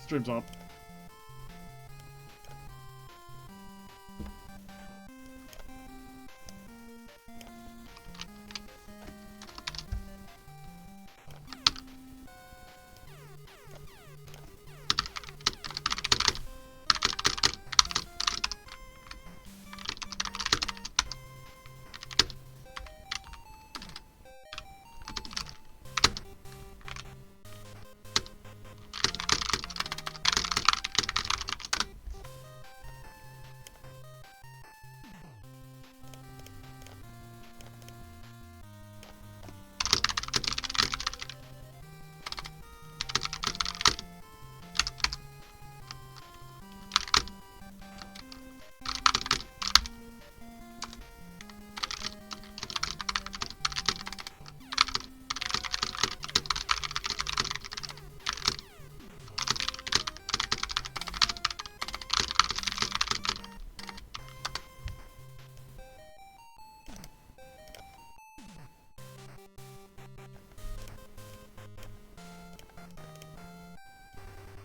Stream's up.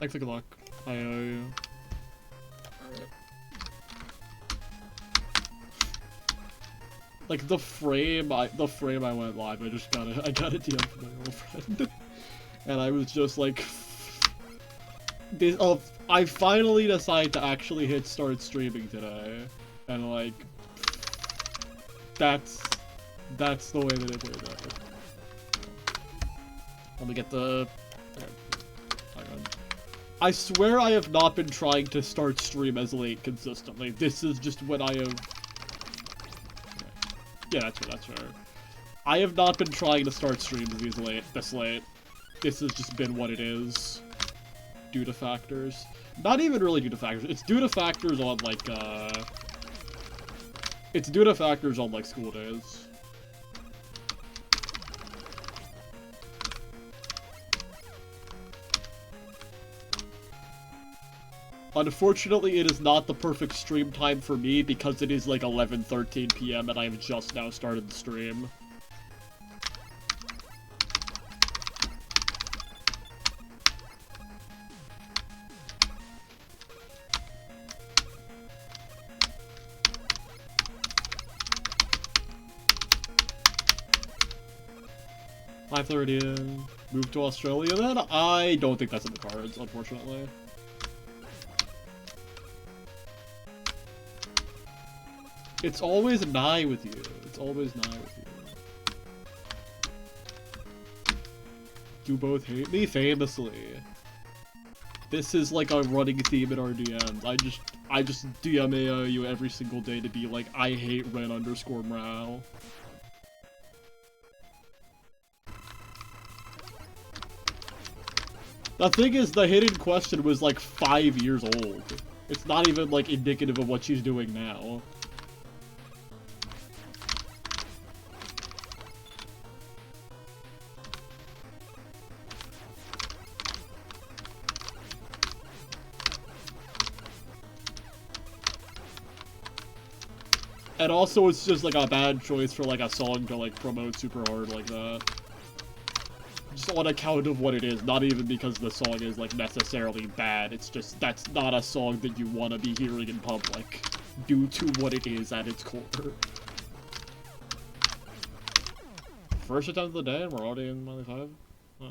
Thanks for good luck. I owe you. Alright. Like the frame I went live, I got a DM from my girlfriend. And I was just like I finally decided to actually hit start streaming today. And like that's the way that it did that. Let me get the I swear I have not been trying to start stream as late consistently. This is just when I have... Yeah, that's fair. I have not been trying to start streams this late. This has just been what it is. Due to factors. Not even really due to factors. It's due to factors on, like, It's due to factors on, like, school days. Unfortunately, it is not the perfect stream time for me because it is like 11:13 p.m. and I have just now started the stream. $5:30. Move to Australia then? I don't think that's in the cards, unfortunately. It's always nigh with you. It's always nigh with you. You both hate me famously. This is like a running theme in our DMs. I just DM you every single day to be like, I hate Ren_Mrao. The thing is, the hidden question was like 5 years old. It's not even like indicative of what she's doing now. And also, it's just, like, a bad choice for, like, a song to, like, promote super hard like that. Just on account of what it is, not even because the song is, like, necessarily bad. It's just, that's not a song that you want to be hearing in public, due to what it is at its core. First attempt of the day, and we're already in Monday 5? Huh.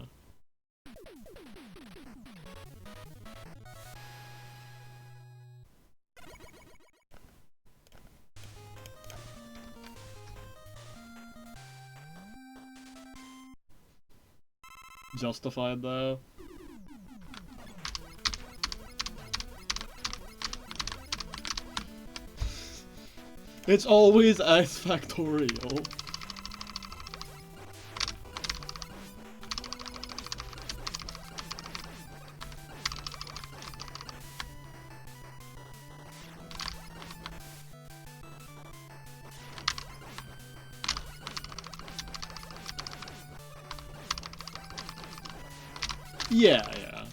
Justified though. It's always S factorial. Yeah, yeah.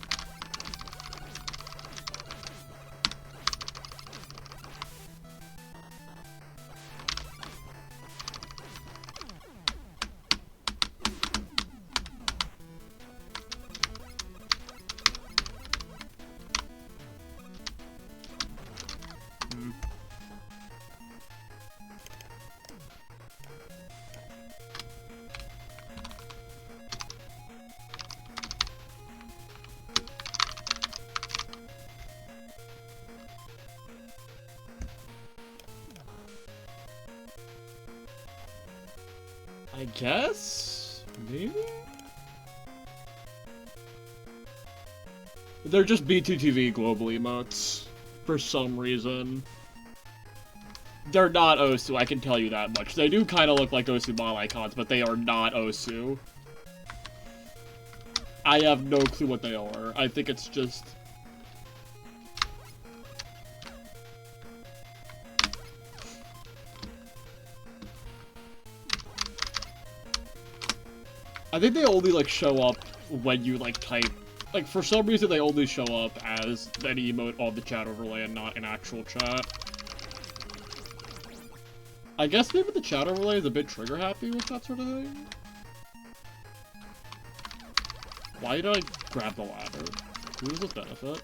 I guess? Maybe? They're just B2TV global emotes. For some reason. They're not Osu, I can tell you that much. They do kind of look like Osu mod icons, but they are not Osu. I have no clue what they are. I think it's just... I think they only, like, show up when you, like, type... Like, for some reason, they only show up as an emote on the chat overlay and not in actual chat. I guess maybe the chat overlay is a bit trigger-happy with that sort of thing? Why did I grab the ladder? Who does this benefit?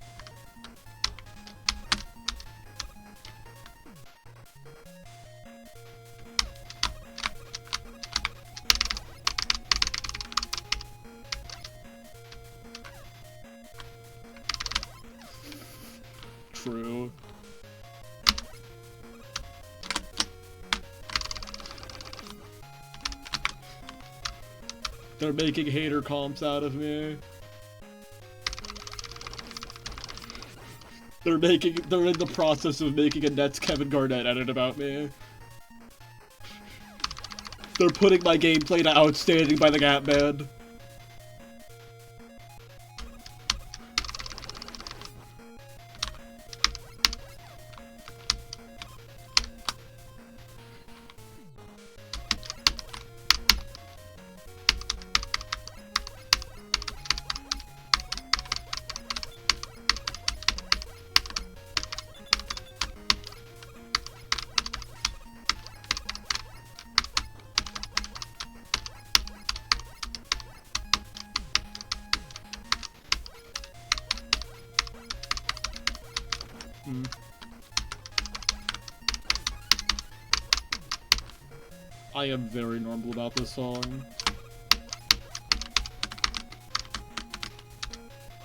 True. They're making hater comps out of me. They're in the process of making a Nets Kevin Garnett edit about me. They're putting my gameplay to outstanding by the Gap Man. I am very normal about this song.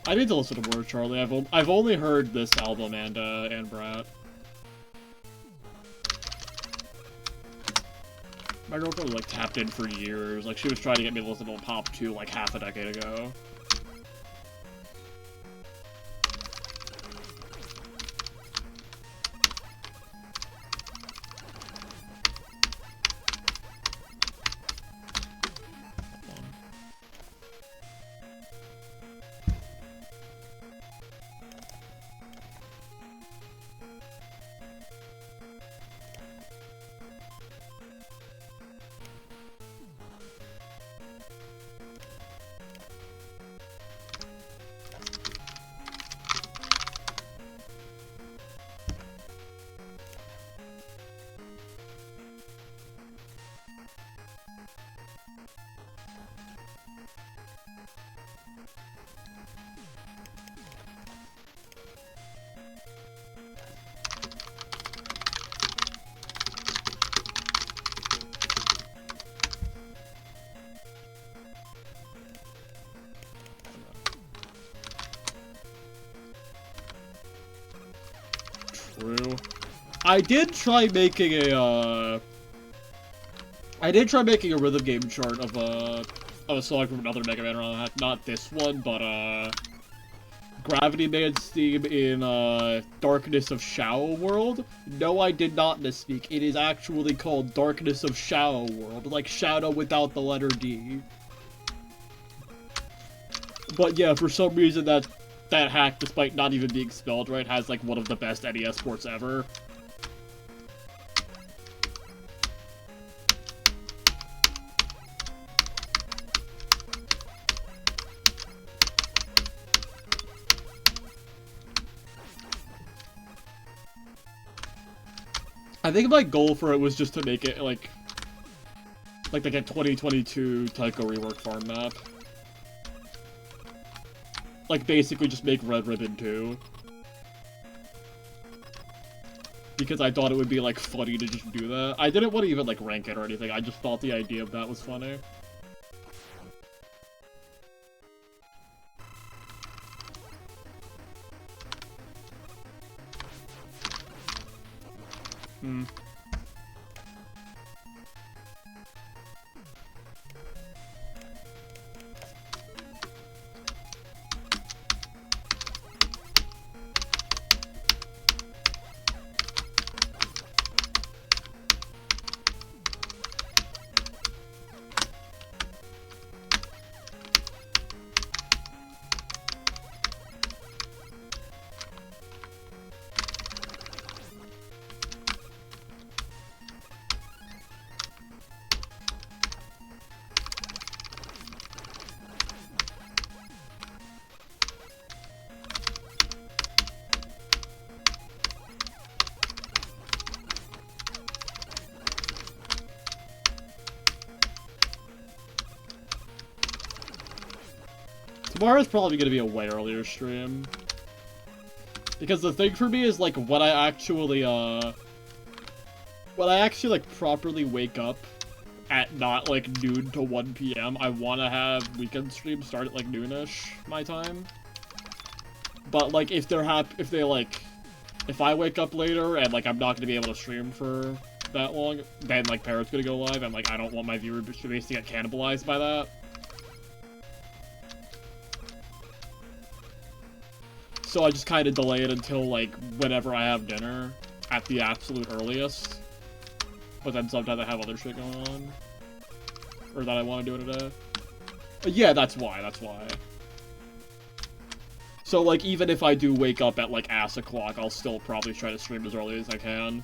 I need to listen to more Charlie. I've only heard this album and Brat. My girlfriend was like tapped in for years. Like she was trying to get me to listen to Pop 2 like half a decade ago. True. I did try making a rhythm game chart of a song from another Mega Man run. Not this one, but Gravity Man's theme in Darkness of Shao World. No, I did not misspeak. It is actually called Darkness of Shao World, like Shadow without the letter D. But yeah, for some reason that hack, despite not even being spelled right, has like one of the best NES ports ever. I think my goal for it was just to make it like a 2022 Tycho rework farm map. Like, basically just make Red Ribbon 2. Because I thought it would be, like, funny to just do that. I didn't want to even, like, rank it or anything. I just thought the idea of that was funny. Tomorrow's probably gonna be a way earlier stream. Because the thing for me is, like, when I actually, like, properly wake up at not, like, noon to 1 p.m., I want to have weekend streams start at, like, noonish, my time. But, like, if I wake up later and, like, I'm not gonna be able to stream for that long, then, like, Parrot's gonna go live, and, like, I don't want my viewer base to get cannibalized by that. So I just kind of delay it until, like, whenever I have dinner, at the absolute earliest. But then sometimes I have other shit going on. Or that I want to do today. Yeah, that's why. So, like, even if I do wake up at, like, ass o'clock, I'll still probably try to stream as early as I can.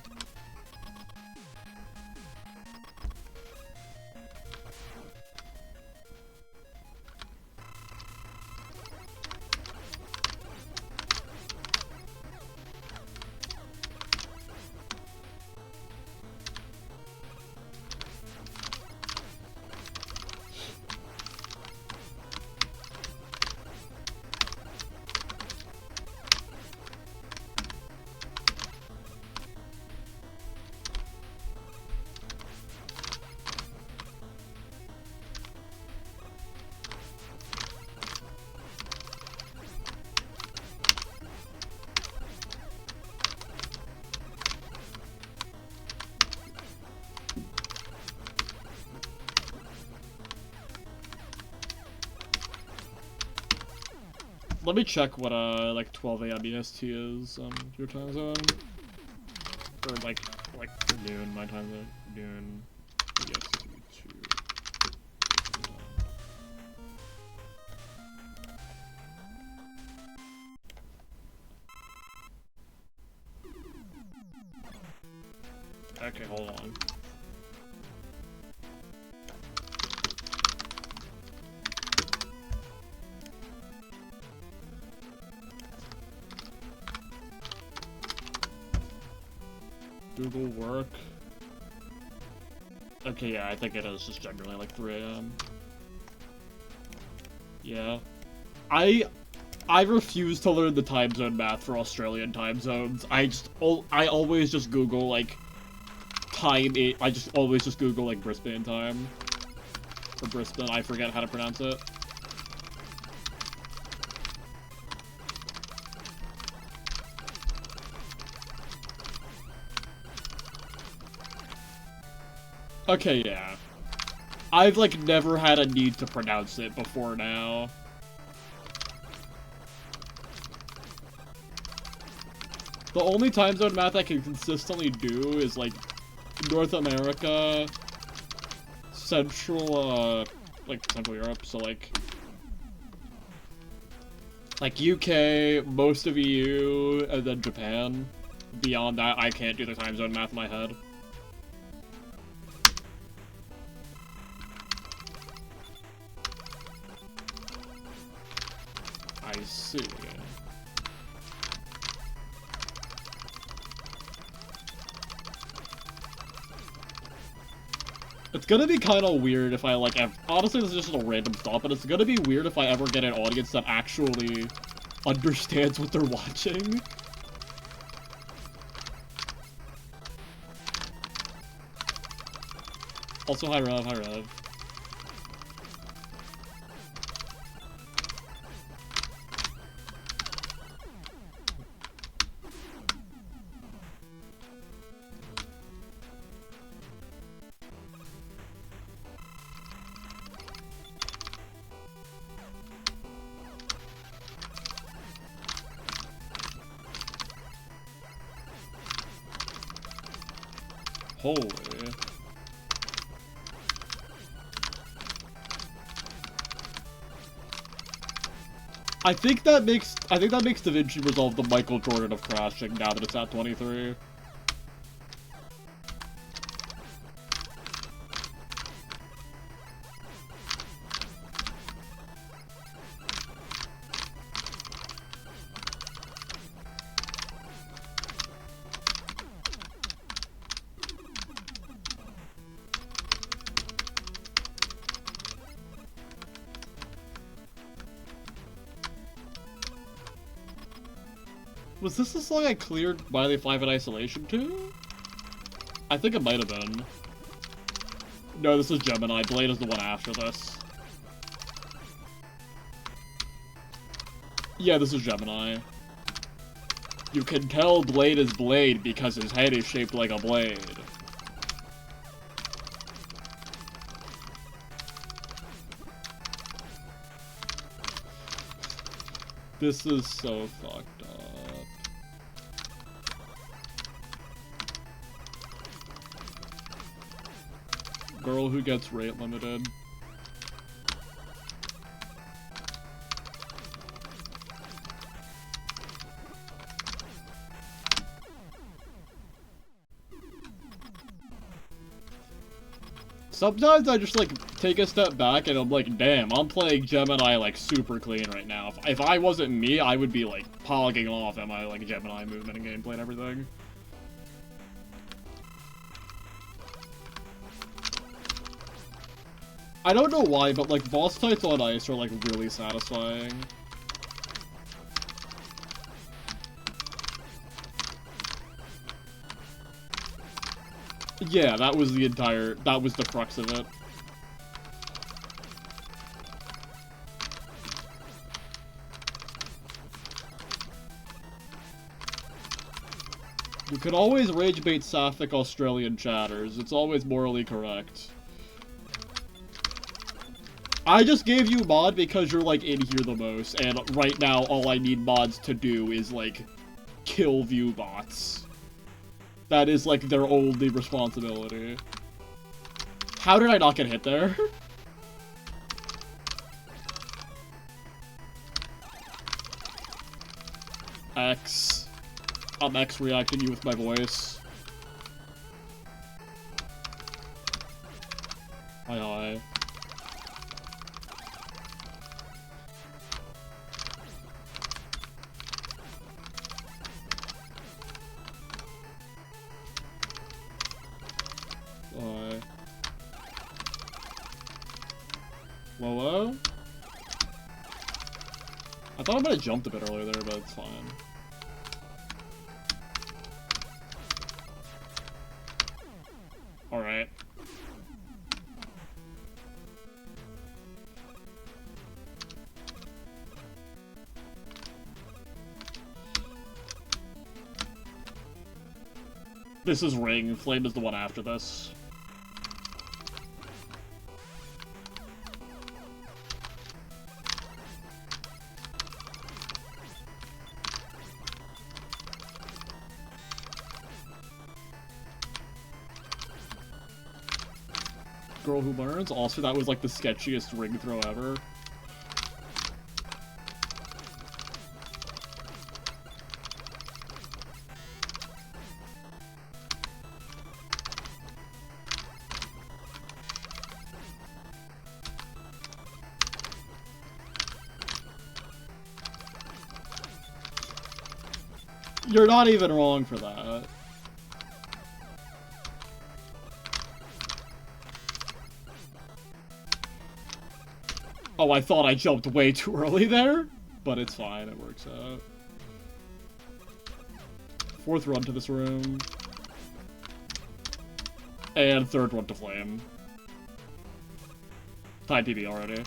Let me check what, like, 12 a.m. EST is, your time zone. Or, like noon, my time zone. Noon. EST 2. Okay, hold on. Google work. Okay, yeah, I think it is just generally like 3 a.m. Yeah. I refuse to learn the time zone math for Australian time zones. I always just Google, like, I just always just Google, like, Brisbane time. Or Brisbane, I forget how to pronounce it. Okay, yeah. I've, like, never had a need to pronounce it before now. The only time zone math I can consistently do is, like, North America, Central Europe, so, like UK, most of EU, and then Japan. Beyond that, I can't do the time zone math in my head. I see. It's gonna be kind of weird if I, like, honestly, this is just a random thought, but it's gonna be weird if I ever get an audience that actually understands what they're watching. Also, hi Rev. Holy. I think that makes DaVinci Resolve the Michael Jordan of crashing now that it's at 23. Was this the song I cleared Miley 5 in isolation to? I think it might have been. No, this is Gemini. Blade is the one after this. Yeah, this is Gemini. You can tell Blade is Blade because his head is shaped like a blade. This is so fucked up. Girl who gets rate limited. Sometimes I just, like, take a step back and I'm like, damn, I'm playing Gemini, like, super clean right now. If I wasn't me, I would be, like, pogging off at my, like, Gemini movement and gameplay and everything. I don't know why, but, like, boss fights on ice are, like, really satisfying. Yeah, that was the crux of it. You can always rage bait sapphic Australian chatters. It's always morally correct. I just gave you mod because you're, like, in here the most, and right now all I need mods to do is, like, kill view bots. That is, like, their only responsibility. How did I not get hit there? X. I'm X reacting you with my voice. Hi, hi. Hi. Whoa. I thought I might have jumped a bit earlier there, but it's fine. Alright. This is Ring. Flame is the one after this. Girl who learns. Also, that was like the sketchiest ring throw ever. You're not even wrong for that. Oh, I thought I jumped way too early there, but it's fine, it works out. Fourth run to this room. And third run to Flame. Tied PB already.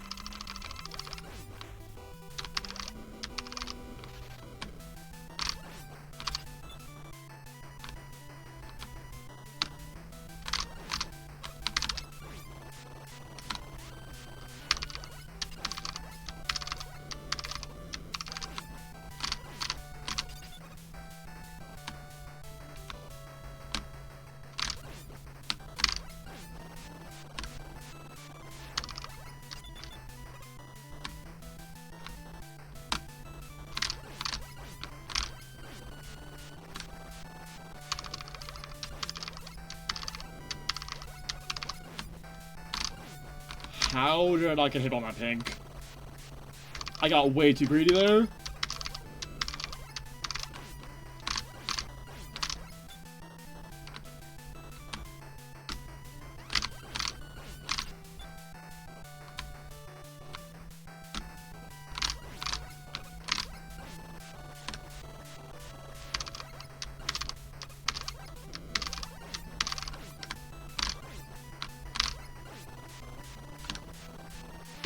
How did I not get hit on that pink? I got way too greedy there.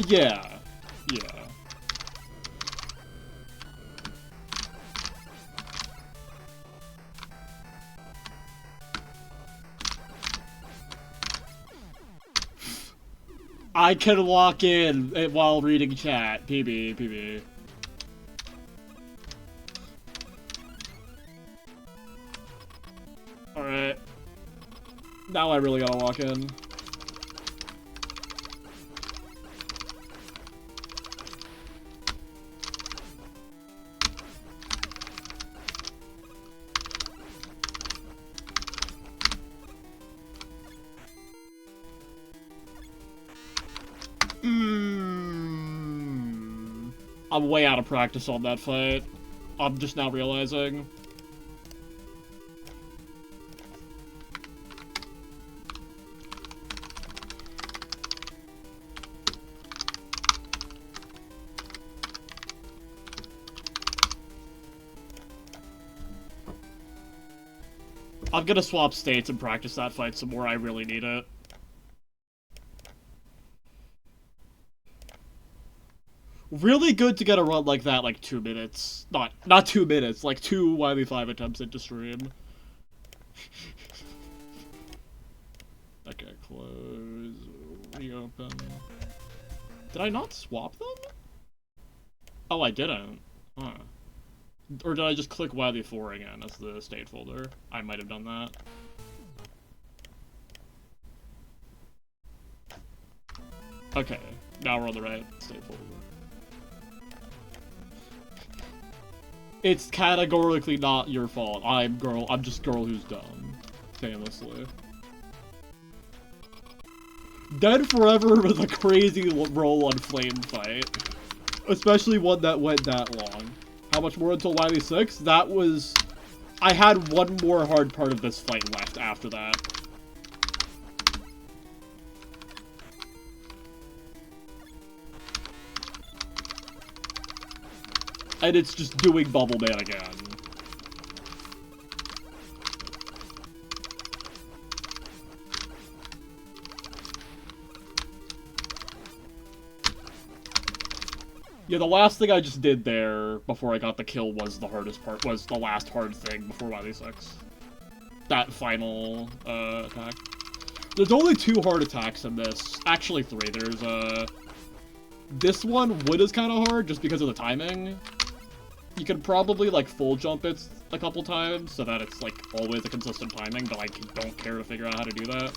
Yeah. Yeah. I can walk in while reading chat. PB, PB. Alright. Now I really gotta walk in. I'm way out of practice on that fight. I'm just now realizing. I'm gonna swap states and practice that fight some more. I really need it. Really good to get a run like that, like 2 minutes. Not 2 minutes, like 2 1v5 attempts into stream. Okay, close, reopen. Did I not swap them? Oh, I didn't. Huh. Or did I just click YV4 again as the state folder? I might have done that. Okay, now we're on the right state folder. It's categorically not your fault. I'm just girl who's dumb. Famously. Dead Forever was a crazy roll on Flame fight. Especially one that went that long. How much more until YV6? That was... I had one more hard part of this fight left after that. And it's just doing Bubble Man again. Yeah, the last thing I just did there before I got the kill was the hardest part, was the last hard thing before YV6. That final, attack. There's only 2 hard attacks in this. Actually 3. There's, this one, Wood is kind of hard just because of the timing. You could probably, like, full jump it a couple times so that it's, like, always a consistent timing, but I don't care to figure out how to do that.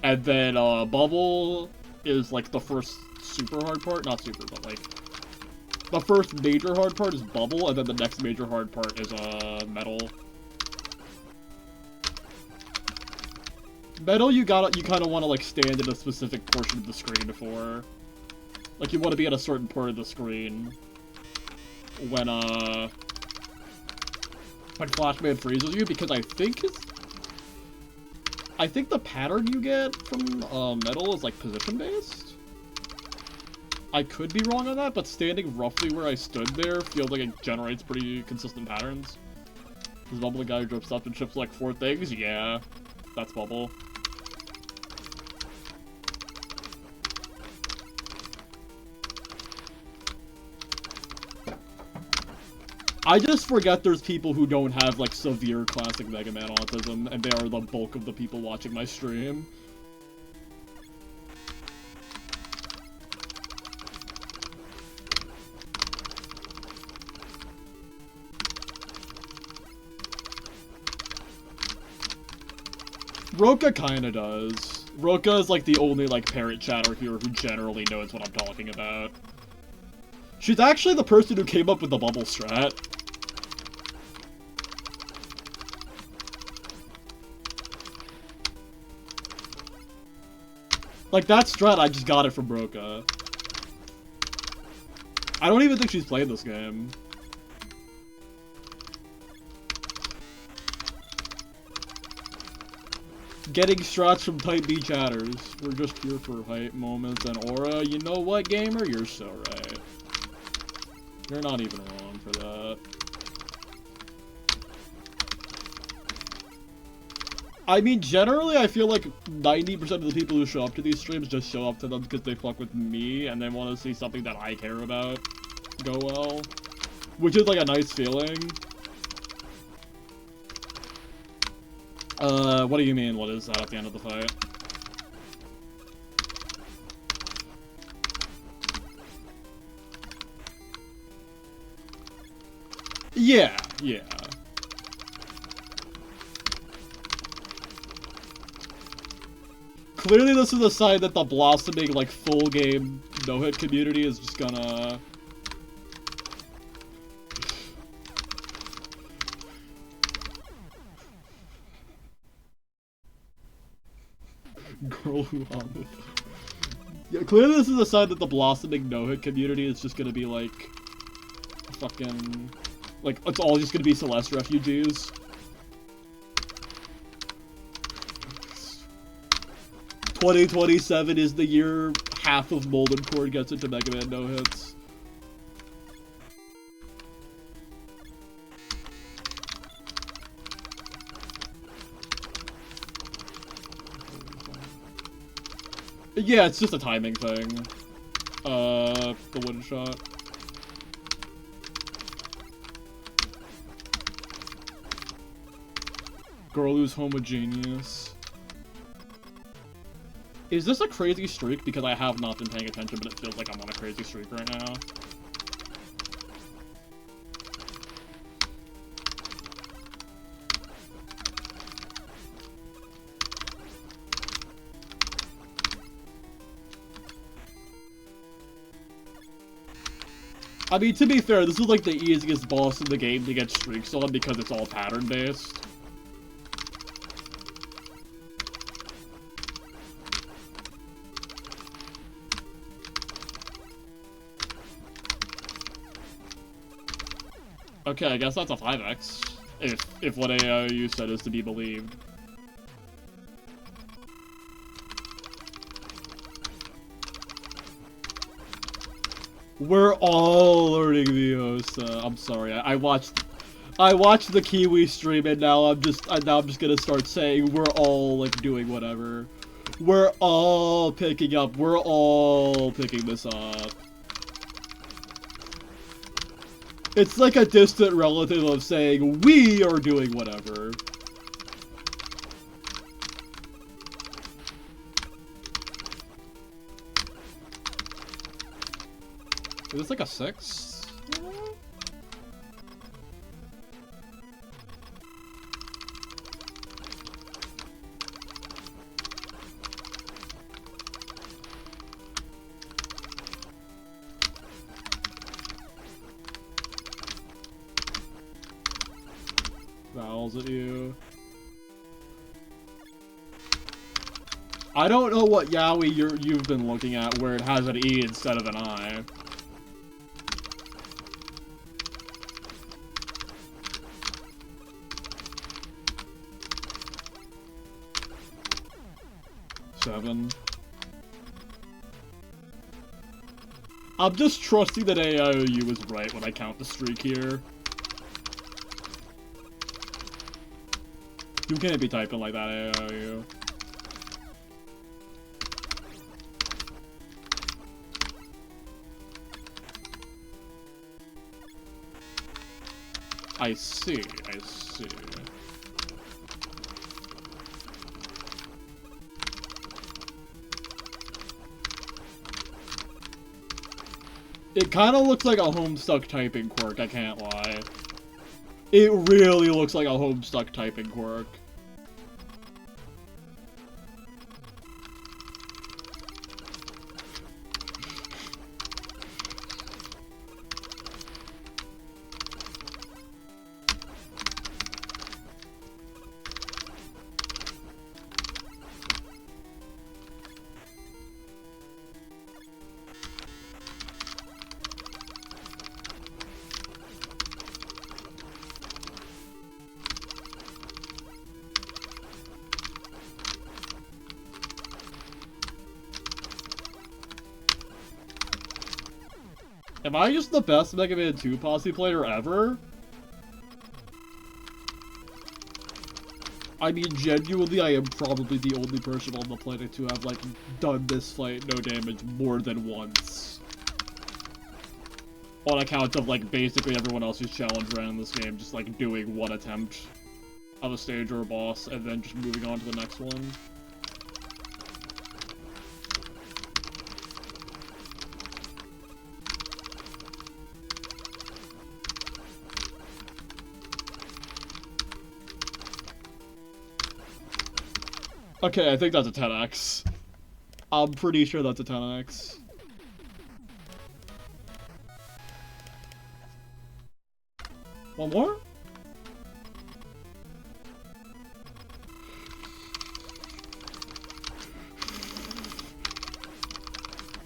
And then, Bubble is, like, the first super hard part. Not super, but, like... The first major hard part is Bubble, and then the next major hard part is, Metal. Metal, you kind of want to, like, stand in a specific portion of the screen before. Like, you want to be at a certain part of the screen when Flashman freezes you, because I think the pattern you get from, Metal is, like, position-based? I could be wrong on that, but standing roughly where I stood there feels like it generates pretty consistent patterns. Is Bubble the guy who jumps up and chips, like, 4 things? Yeah, that's Bubble. I just forget there's people who don't have, like, severe classic Mega Man autism, and they are the bulk of the people watching my stream. Roka kinda does. Roka is, like, the only, like, parrot chatter here who generally knows what I'm talking about. She's actually the person who came up with the bubble strat. Like, that strat, I just got it from Roka. I don't even think she's played this game. Getting strats from Type B chatters. We're just here for hype moments and aura. You know what, gamer? You're so right. You're not even wrong for that. I mean, generally, I feel like 90% of the people who show up to these streams just show up to them because they fuck with me and they want to see something that I care about go well. Which is like a nice feeling. What do you mean? What is that at the end of the fight? Yeah, yeah. Clearly this is a sign that the blossoming, like, full game no-hit community is just gonna... Girl who hung. Yeah, clearly this is a sign that the blossoming no-hit community is just gonna be, like... fucking... like, it's all just gonna be Celeste refugees. 2027 is the year half of Molten Core gets into Mega Man no-hits. Yeah, it's just a timing thing. The one shot. Girl who's homogeneous. Is this a crazy streak? Because I have not been paying attention, but it feels like I'm on a crazy streak right now. I mean, to be fair, this is like the easiest boss in the game to get streaks on because it's all pattern-based. Okay, I guess that's a 5x, if what you said is to be believed. We're all learning the Osa. I'm sorry, I watched the Kiwi stream and now I'm just gonna start saying we're all like doing whatever. We're all picking this up. It's like a distant relative of saying, we are doing whatever. Is this like a 6? Vowels at you. I don't know what yaoi you've been looking at where it has an E instead of an I. Seven. I'm just trusting that AIOU is right when I count the streak here. You can't be typing like that, AIOU. I see, I see. It kind of looks like a Homestuck typing quirk, I can't lie. It really looks like a Homestuck typing quirk. Am I just the best Mega Man 2 posse player ever? I mean, genuinely, I am probably the only person on the planet to have, like, done this fight no damage more than once. On account of, like, basically everyone else who's challenged ran in this game just, like, doing one attempt of a stage or a boss, and then just moving on to the next one. Okay, I think that's a 10x. I'm pretty sure that's a 10x. One more?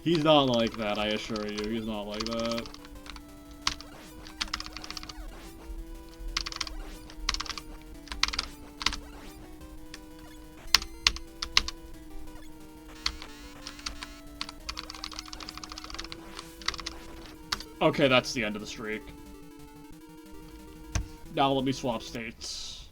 He's not like that, I assure you. He's not like that. Okay, that's the end of the streak. Now let me swap states.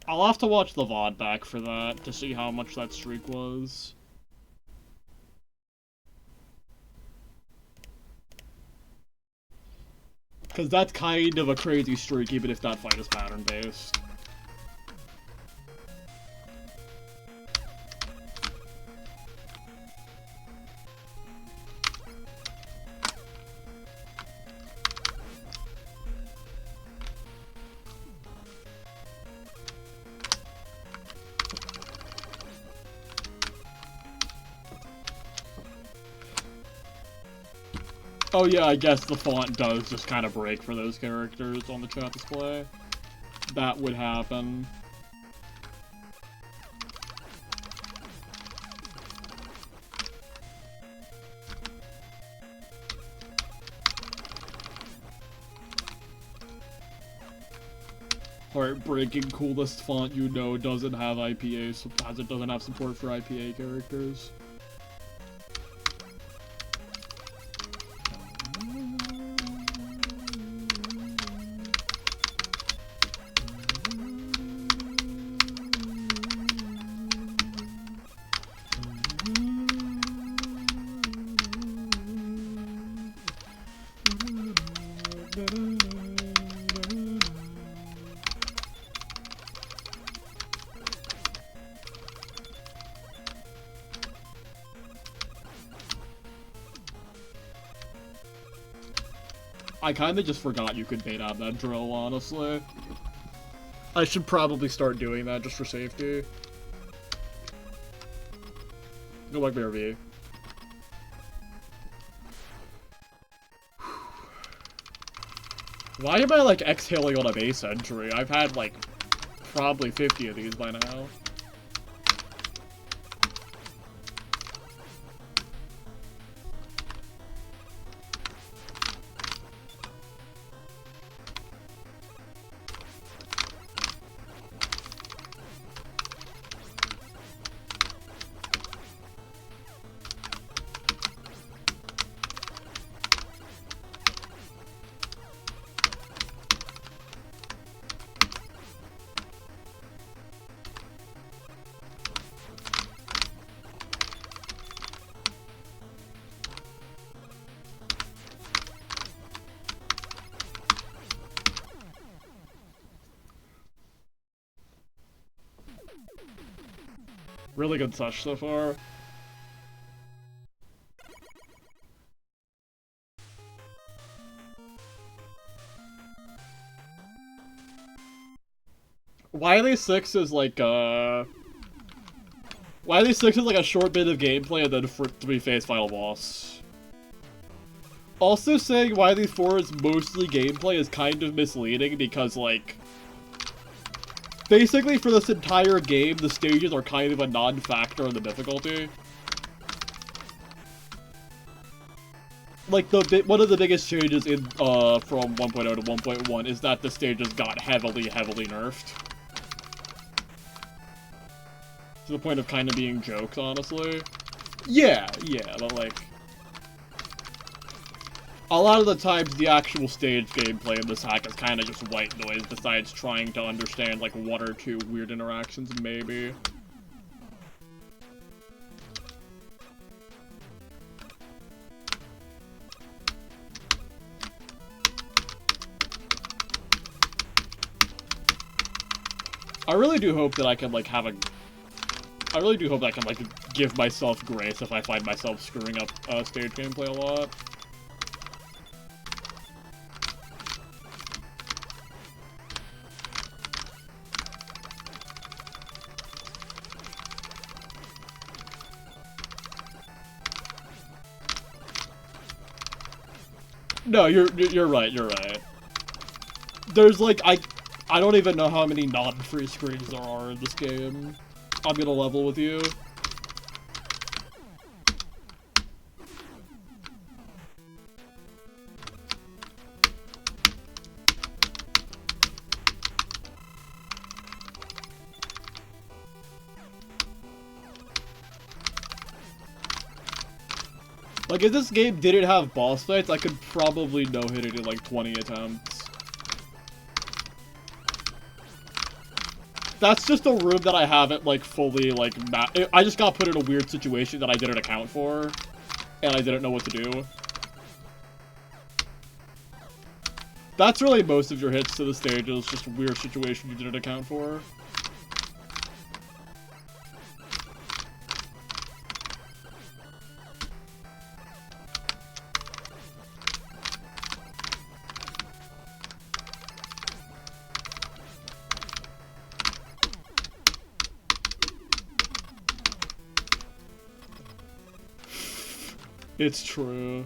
I'll have to watch the VOD back for that to see how much that streak was. Because that's kind of a crazy streak, even if that fight is pattern-based. Oh yeah, I guess the font does just kind of break for those characters on the chat display. That would happen. Heartbreaking, coolest font you know doesn't have IPA, as it doesn't have support for IPA characters. I kinda just forgot you could bait out that drill, honestly. I should probably start doing that just for safety. Go back BRB. Why am I, like, exhaling on a base entry? I've had, like, probably 50 of these by now. Really good touch so far. Wily 6 is like, Wily 6 is like a short bit of gameplay and then for 3-phase final boss. Also saying Wily 4 is mostly gameplay is kind of misleading because, like, basically for this entire game, the stages are kind of a non-factor in the difficulty. Like, one of the biggest changes in, from 1.0 to 1.1 is that the stages got heavily nerfed. To the point of kind of being jokes, honestly. Yeah, but like... A lot of the times, the actual stage gameplay in this hack is kind of just white noise, besides trying to understand, like, one or two weird interactions, maybe. I really do hope that I can, like, I really do hope that I can, like, give myself grace if I find myself screwing up stage gameplay a lot. No, you're right, you're right. There's, like, I don't even know how many non-free screens there are in this game. I'm gonna level with you. Like, if this game didn't have boss fights, I could probably no-hit it in, like, 20 attempts. That's just a room that I haven't, like, fully, like, I just got put in a weird situation that I didn't account for, and I didn't know what to do. That's really most of your hits to the stage, is just a weird situation you didn't account for. It's true.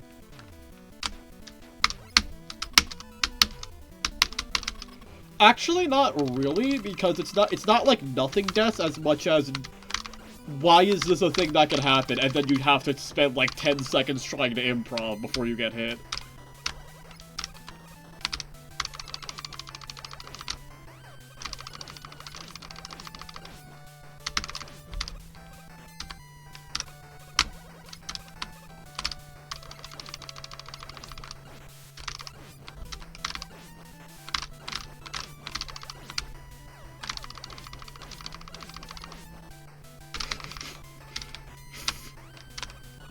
Actually, not really, because it's not like nothing deaths as much as why is this a thing that can happen, and then you have to spend like 10 seconds trying to improv before you get hit.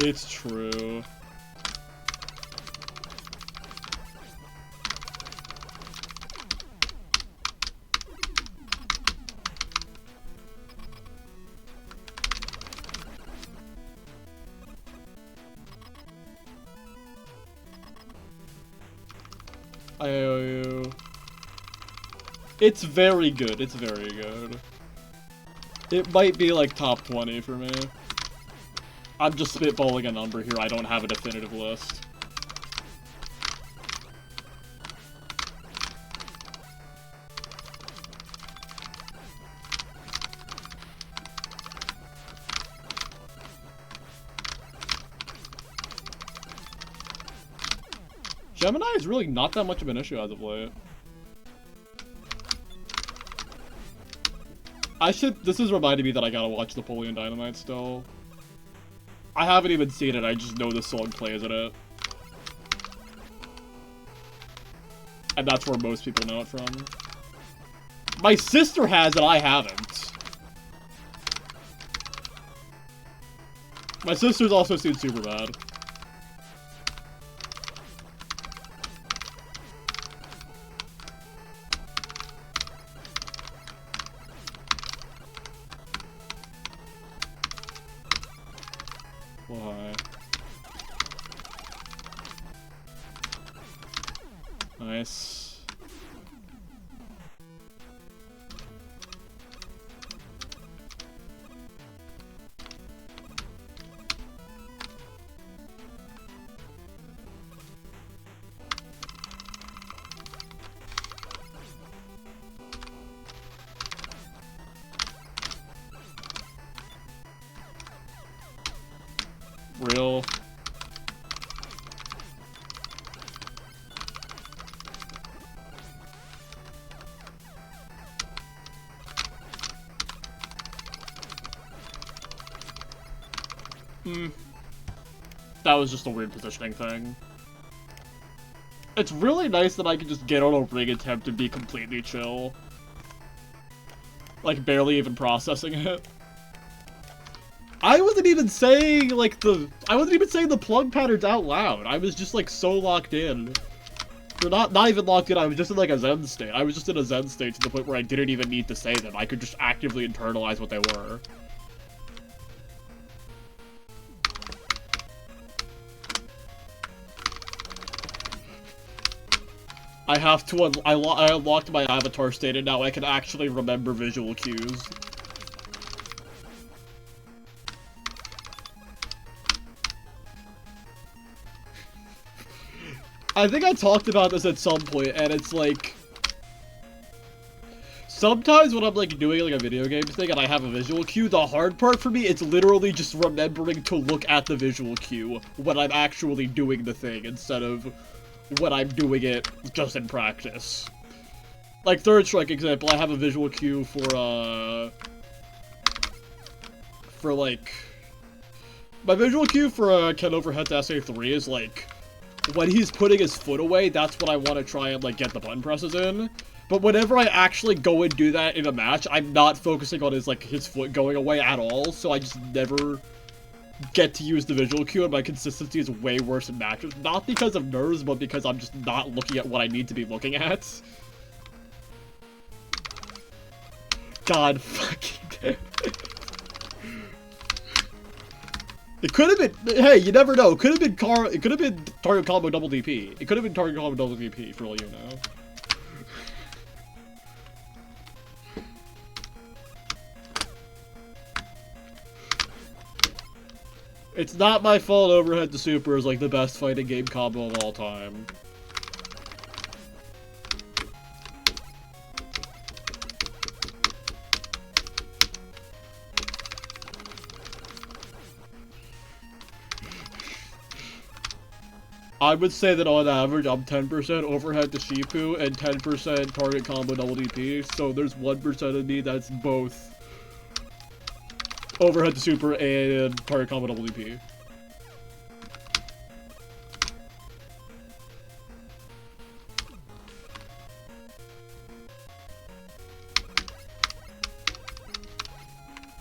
It's true. I owe you. It's very good. It's very good. It might be like top 20 for me. I'm just spitballing a number here. I don't have a definitive list. Gemini is really not that much of an issue as of late. This is reminding me that I gotta watch Napoleon Dynamite still. I haven't even seen it, I just know this song plays in it. And that's where most people know it from. My sister has it, I haven't. My sister's also seen Superbad. Why? Nice. Real. That was just a weird positioning thing. It's really nice that I can just get on a ring attempt and be completely chill. Like, barely even processing it. I wasn't even saying, like, I wasn't even saying the plug patterns out loud. I was just, like, so locked in. Or not even locked in, I was just in, like, a zen state. I was just in a zen state to the point where I didn't even need to say them. I could just actively internalize what they were. I have to, I unlocked my avatar state and now I can actually remember visual cues. I think I talked about this at some point, and it's like... Sometimes when I'm like doing like a video game thing and I have a visual cue, the hard part for me is literally just remembering to look at the visual cue when I'm actually doing the thing instead of when I'm doing it just in practice. Like Third Strike example, I have a visual cue for like... My visual cue for Ken Overhead to SA3 is like... When he's putting his foot away, that's when I want to try and, like, get the button presses in. But whenever I actually go and do that in a match, I'm not focusing on his foot going away at all, so I just never get to use the visual cue, and my consistency is way worse in matches. Not because of nerves, but because I'm just not looking at what I need to be looking at. God fucking damn it. It could have been, hey, you never know. It could have been target combo double DP. It could have been target combo double DP, for all you know. It's not my fault overhead to super is like the best fighting game combo of all time. I would say that on average, I'm 10% overhead to Shifu and 10% target combo double DP, so there's 1% of me that's both overhead to super and target combo double DP.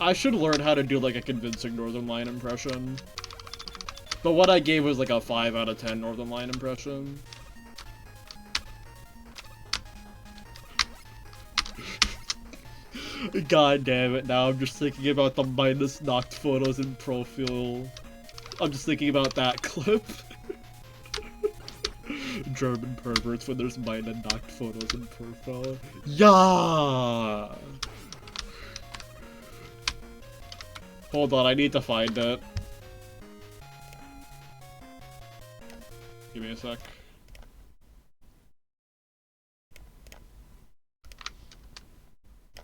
I should learn how to do like a convincing Northern Lion impression. But what I gave was like a 5 out of 10 Northern Lion impression. God damn it, now I'm just thinking about the minus knocked photos in profile. I'm just thinking about that clip. German perverts when there's minus knocked photos in profile. Yeah. Hold on, I need to find it. Give me a sec.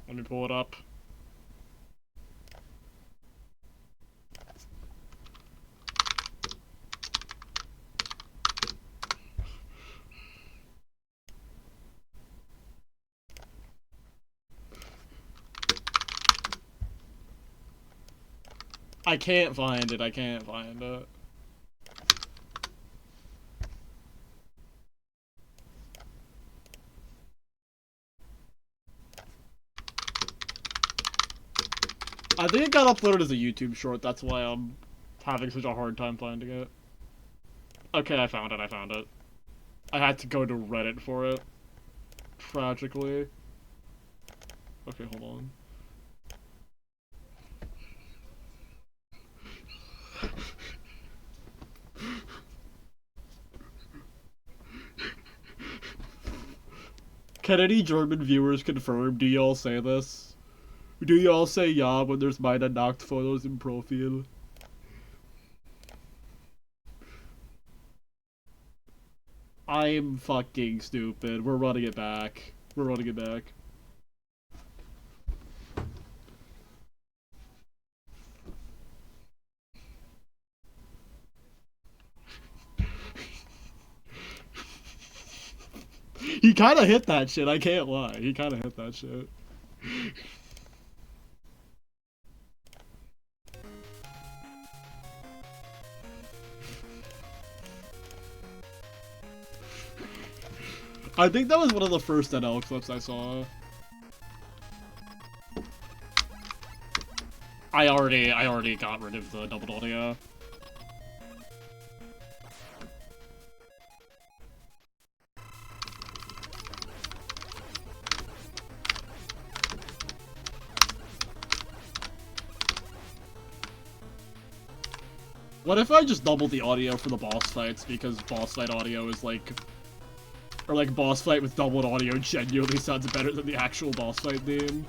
Let me pull it up. I can't find it, I can't find it. I think it got uploaded as a YouTube short, that's why I'm having such a hard time finding it. Okay, I found it, I found it. I had to go to Reddit for it. Tragically. Okay, hold on. Can any German viewers confirm? Do y'all say this? Do y'all say yeah when there's minor knocked photos in profile? I'm fucking stupid. We're running it back. We're running it back. He kind of hit that shit, I can't lie. He kind of hit that shit. I think that was one of the first NL clips I saw. I already got rid of the doubled audio. What if I just doubled the audio for the boss fights, because boss fight audio is like... Or like boss fight with doubled audio genuinely sounds better than the actual boss fight theme.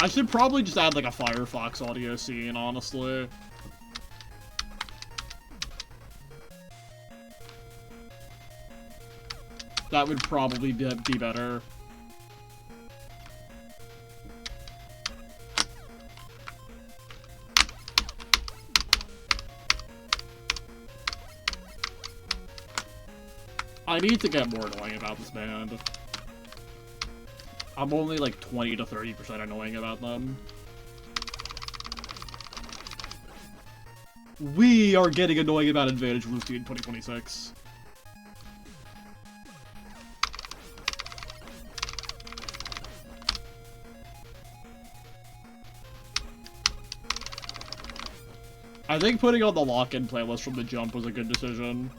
I should probably just add like a Firefox audio scene, honestly. That would probably be better. I need to get more annoying about this band. I'm only like 20 to 30% annoying about them. We are getting annoying about Advantage Lucy in 2026. I think putting on the lock-in playlist from the jump was a good decision.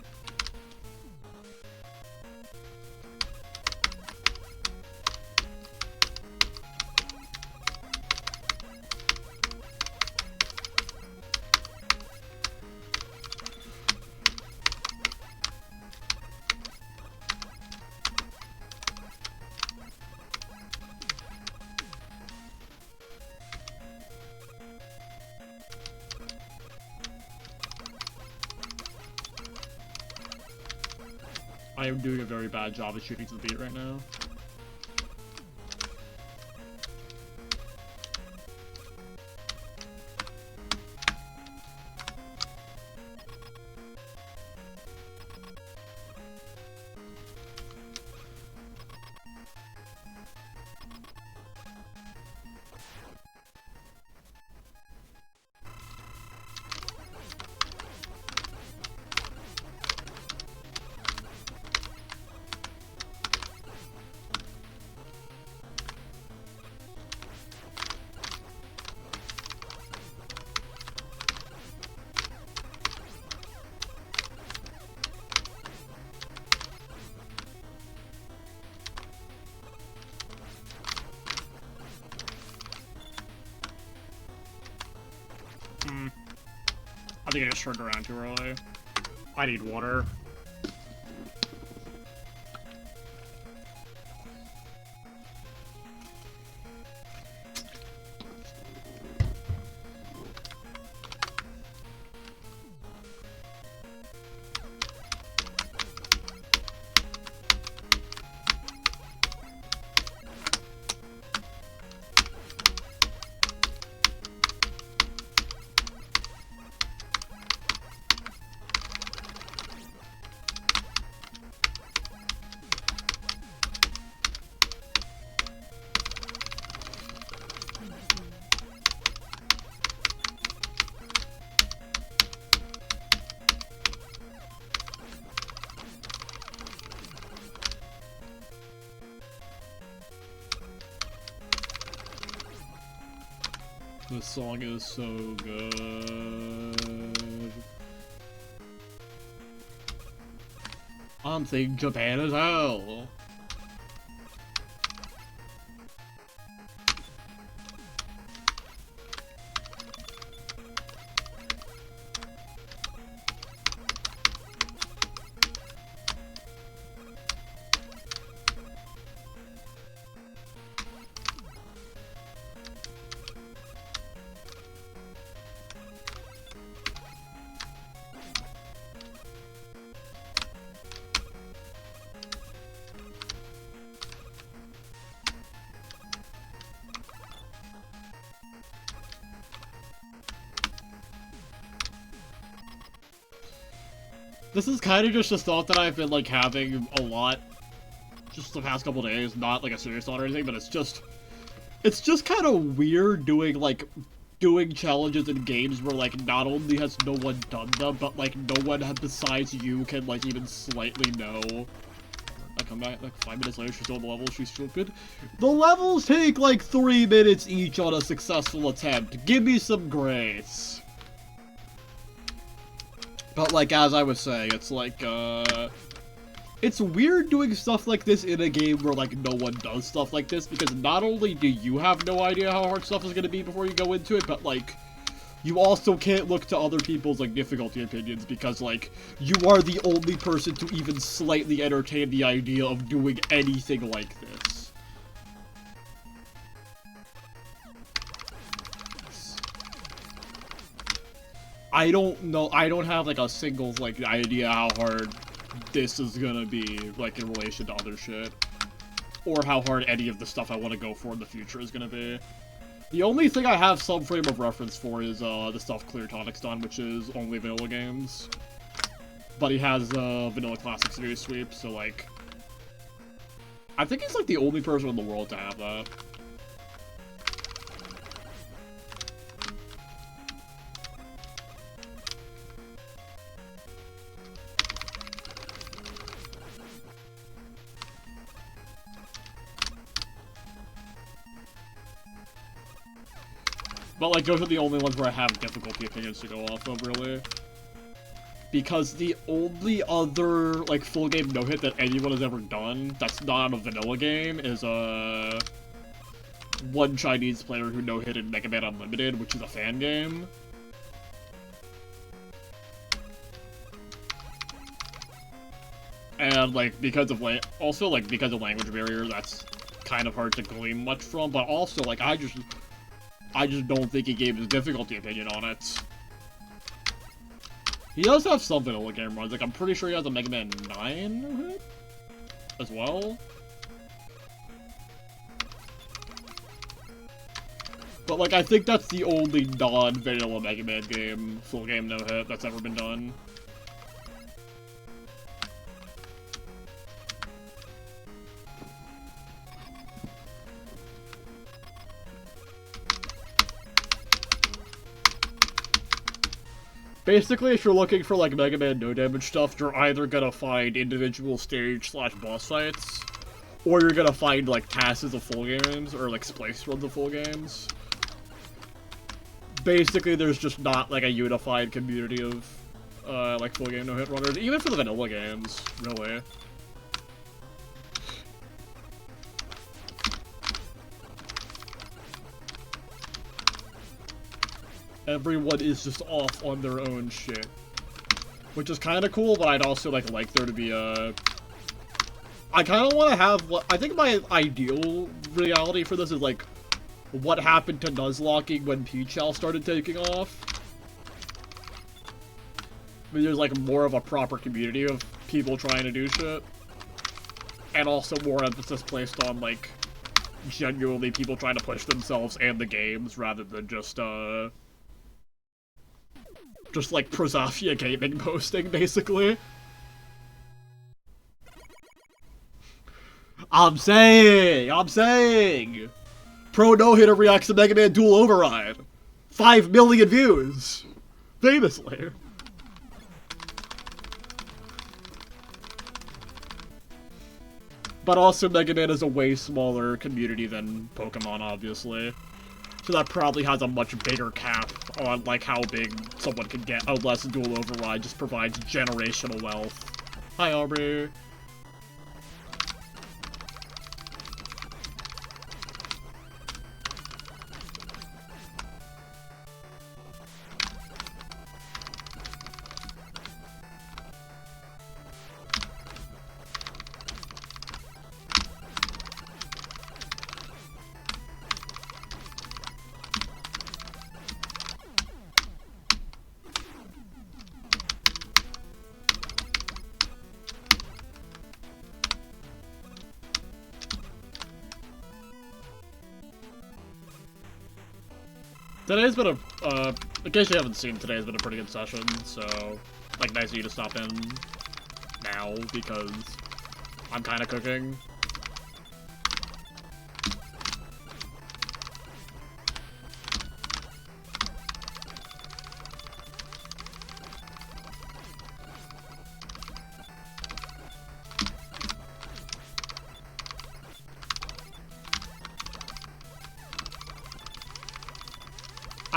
I am doing a very bad job of shooting to the beat right now. I think I just turned around too early. I need water. This song is so good. I'm thinking Japan as hell. This is kind of just a thought that I've been, like, having a lot just the past couple days, not like a serious thought or anything, but it's just kind of weird doing challenges in games where, like, not only has no one done them, but, like, no one besides you can, like, even slightly know. I come back, like, 5 minutes later, she's on the level, she's stupid. The levels take, like, 3 minutes each on a successful attempt. Give me some grace. But, like, as I was saying, it's like, it's weird doing stuff like this in a game where, like, no one does stuff like this, because not only do you have no idea how hard stuff is going to be before you go into it, but, like, you also can't look to other people's, like, difficulty opinions, because, like, you are the only person to even slightly entertain the idea of doing anything like this. I don't know, I don't have, like, a single, like, idea how hard this is gonna be, like, in relation to other shit. Or how hard any of the stuff I want to go for in the future is gonna be. The only thing I have some frame of reference for is, the stuff Clear Tonic's done, which is only vanilla games. But he has, Vanilla Classic Series sweep, so, like... I think he's, like, the only person in the world to have that. But, like, those are the only ones where I have difficulty opinions to go off of, really. Because the only other, like, full game no-hit that anyone has ever done that's not a vanilla game is, one Chinese player who no-hit in Mega Man Unlimited, which is a fan game. And, like, because of, also, like, because of language barrier, that's kind of hard to glean much from, but also, like, I just don't think he gave his difficulty opinion on it. He does have some vanilla game runs. Like, I'm pretty sure he has a Mega Man 9 hit as well. But, like, I think that's the only non-vanilla Mega Man game, full game no-hit that's ever been done. Basically, if you're looking for, like, Mega Man no-damage stuff, you're either gonna find individual stage/boss fights, or you're gonna find, like, passes of full games, or, like, splice runs of full games. Basically, there's just not, like, a unified community of, like, full game no-hit runners, even for the vanilla games, really. Everyone is just off on their own shit. Which is kind of cool, but I'd also, like there to be a... I kind of want to have what... I think my ideal reality for this is, like, what happened to Nuzlocking when Peachal started taking off. I mean, there's, like, more of a proper community of people trying to do shit. And also more emphasis placed on, like, genuinely people trying to push themselves and the games, rather than just like, Prozafia Gaming posting, basically. I'm saying! Pro No-Hitter reacts to Mega Man Dual Override. 5 million views! Famously. But also, Mega Man is a way smaller community than Pokemon, obviously. So that probably has a much bigger cap on, like, how big someone can get, unless Dual Override just provides generational wealth. Hi, Aubrey. Today's been a, in case you haven't seen, today's been a pretty good session, so, like, nice of you to stop in now, because I'm kind of cooking.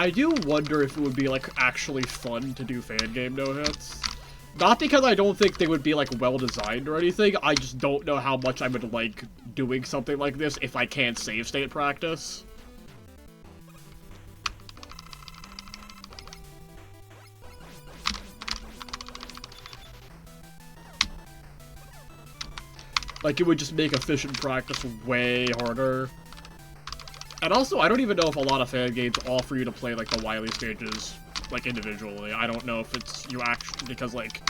I do wonder if it would be, like, actually fun to do fan game no-hits. Not because I don't think they would be, like, well-designed or anything, I just don't know how much I would like doing something like this if I can't save state practice. Like, it would just make efficient practice way harder. And also, I don't even know if a lot of fan games offer you to play, like, the Wily stages, like, individually. I don't know if it's you actually, because, like,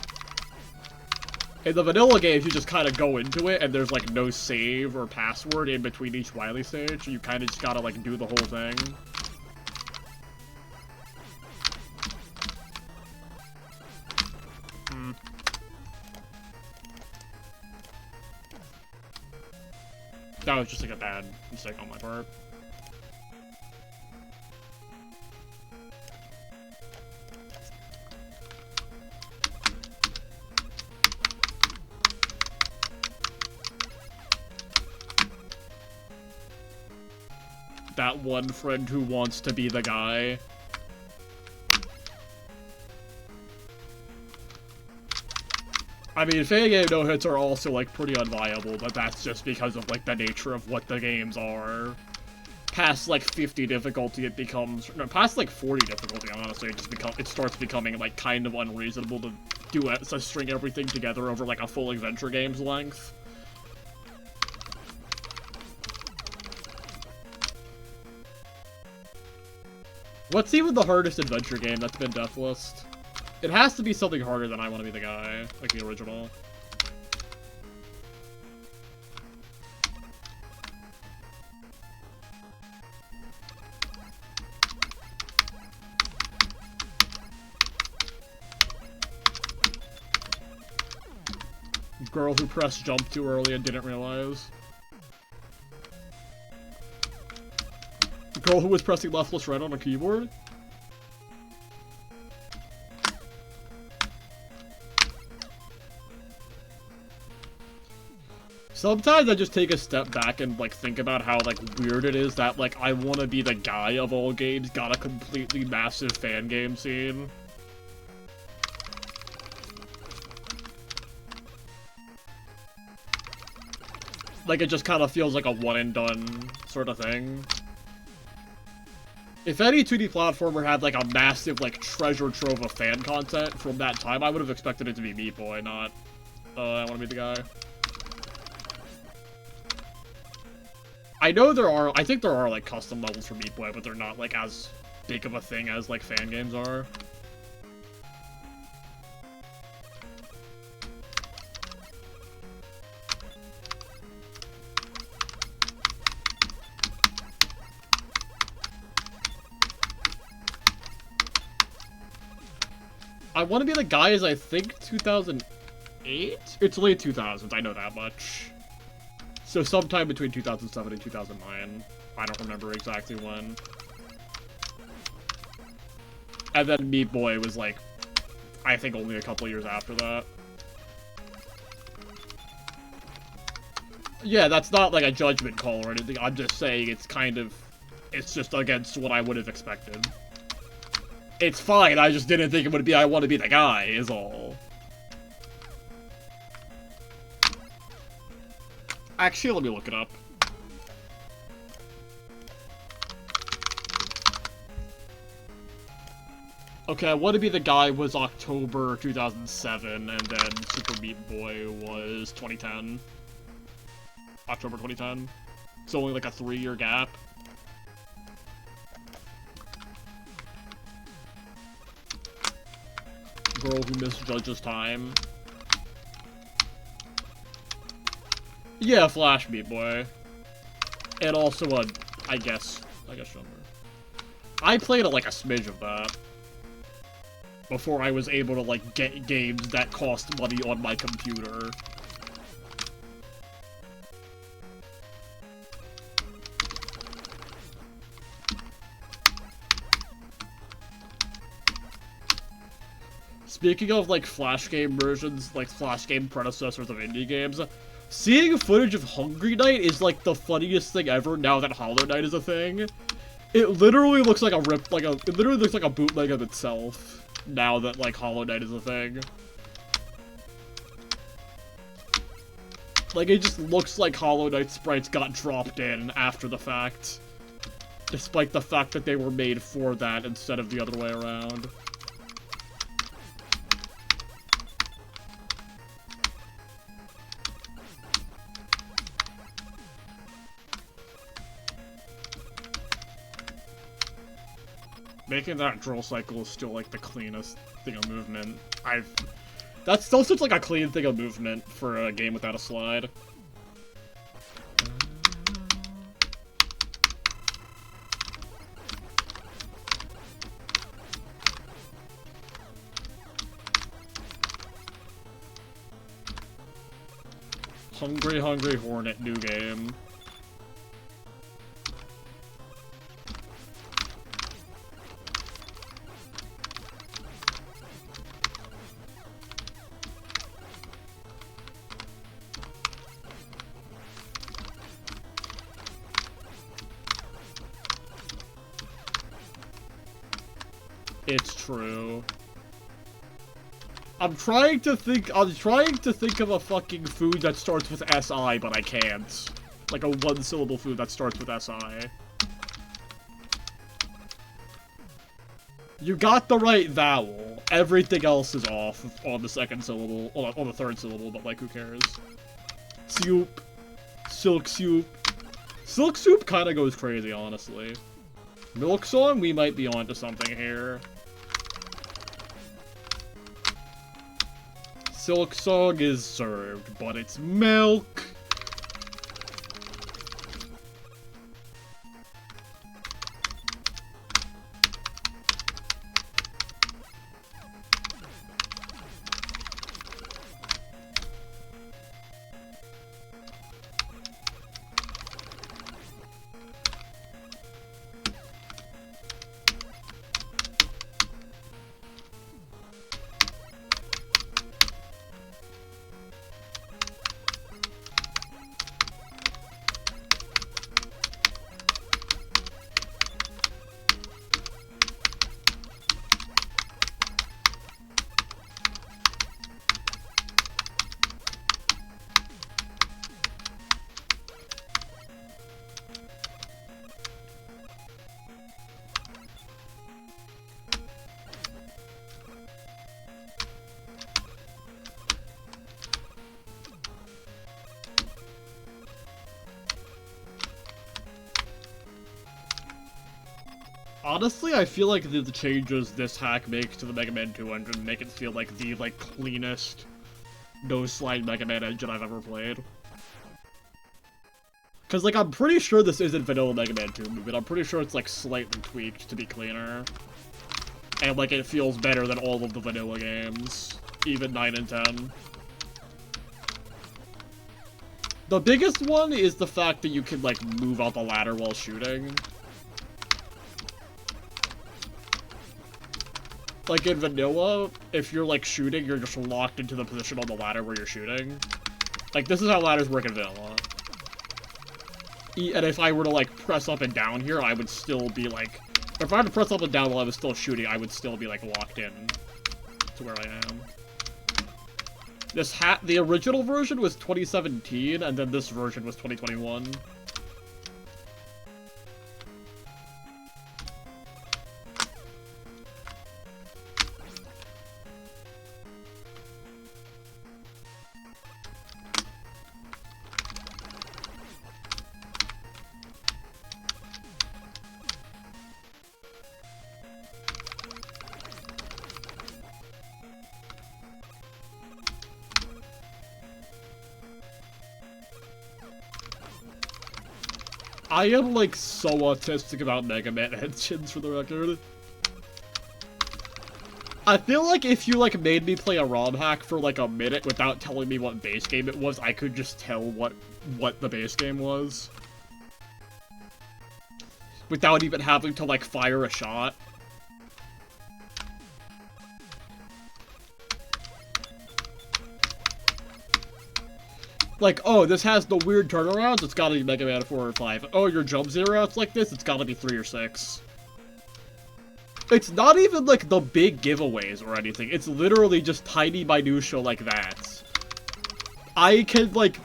in the vanilla games, you just kind of go into it, and there's, like, no save or password in between each Wily stage. You kind of just gotta, like, do the whole thing. That was just, like, a bad mistake on my part. That one friend who wants to be the guy. I mean, fan game no-hits are also, like, pretty unviable, but that's just because of, like, the nature of what the games are. Past, like, 50 difficulty, it becomes... No, past, like, 40 difficulty, honestly, it starts becoming, like, kind of unreasonable to do it, to string everything together over, like, a full adventure game's length. What's even the hardest adventure game that's been deathlist? It has to be something harder than I Want to Be the Guy, like the original. Girl who pressed jump too early and didn't realize. Girl who was pressing left plus right on a keyboard? Sometimes I just take a step back and, like, think about how, like, weird it is that, like, I Want to Be the Guy of all games got a completely massive fan game scene. Like, it just kind of feels like a one-and-done sort of thing. If any 2D platformer had, like, a massive, like, treasure trove of fan content from that time, I would have expected it to be Meat Boy, not, I Want to Be the Guy. I know I think there are, like, custom levels for Meat Boy, but they're not, like, as big of a thing as, like, fan games are. I Want to Be the Guy is, I think, 2008? It's late 2000s, I know that much. So sometime between 2007 and 2009. I don't remember exactly when. And then Meat Boy was, like, I think only a couple years after that. Yeah, that's not, like, a judgment call or anything. I'm just saying it's kind of... It's just against what I would have expected. It's fine, I just didn't think it would be I Want to Be the Guy, is all. Actually, let me look it up. Okay, I Want to Be the Guy was October 2007, and then Super Meat Boy was 2010. October 2010. So only like a 3-year gap. Girl Who Misjudges Time. Yeah, Flash Meat Boy. And also I guess Jumper. I played like a smidge of that before I was able to, like, get games that cost money on my computer. Speaking of, like, Flash game versions, like, Flash game predecessors of indie games, seeing footage of Hungry Knight is, like, the funniest thing ever now that Hollow Knight is a thing. It literally looks like it literally looks like a bootleg of itself, now that, like, Hollow Knight is a thing. Like, it just looks like Hollow Knight sprites got dropped in after the fact. Despite the fact that they were made for that instead of the other way around. Making that drill cycle is still, like, the cleanest thing of movement. That still seems like a clean thing of movement for a game without a slide. Hungry, Hungry Hornet, new game. It's true. I'm trying to think of a fucking food that starts with SI, but I can't. Like a one-syllable food that starts with SI. You got the right vowel. Everything else is off on the second syllable, on the third syllable, but like, who cares? Soup. Silk soup. Silk soup kinda goes crazy, honestly. Milk song, we might be onto something here. Silk song is served, but it's milk. Honestly, I feel like the changes this hack makes to the Mega Man 2 engine make it feel like the, like, cleanest no-slide Mega Man engine I've ever played. Cause, like, I'm pretty sure this isn't vanilla Mega Man 2 movement. I'm pretty sure it's, like, slightly tweaked to be cleaner. And, like, it feels better than all of the vanilla games. Even 9 and 10. The biggest one is the fact that you can, like, move out the ladder while shooting. Like, in vanilla, if you're, like, shooting, you're just locked into the position on the ladder where you're shooting. Like, this is how ladders work in vanilla. And if I were to, like, press up and down here, I would still be, like... If I had to press up and down while I was still shooting, I would still be, like, locked in to where I am. The original version was 2017, and then this version was 2021. I am, like, so autistic about Mega Man engines, for the record. I feel like if you, like, made me play a ROM hack for, like, a minute without telling me what base game it was, I could just tell what the base game was. Without even having to, like, fire a shot. Like, oh, this has the weird turnarounds, it's gotta be Mega Man 4 or 5. Oh, your jump zero outs like this, it's gotta be 3 or 6. It's not even, like, the big giveaways or anything. It's literally just tiny minutia like that. I can, like...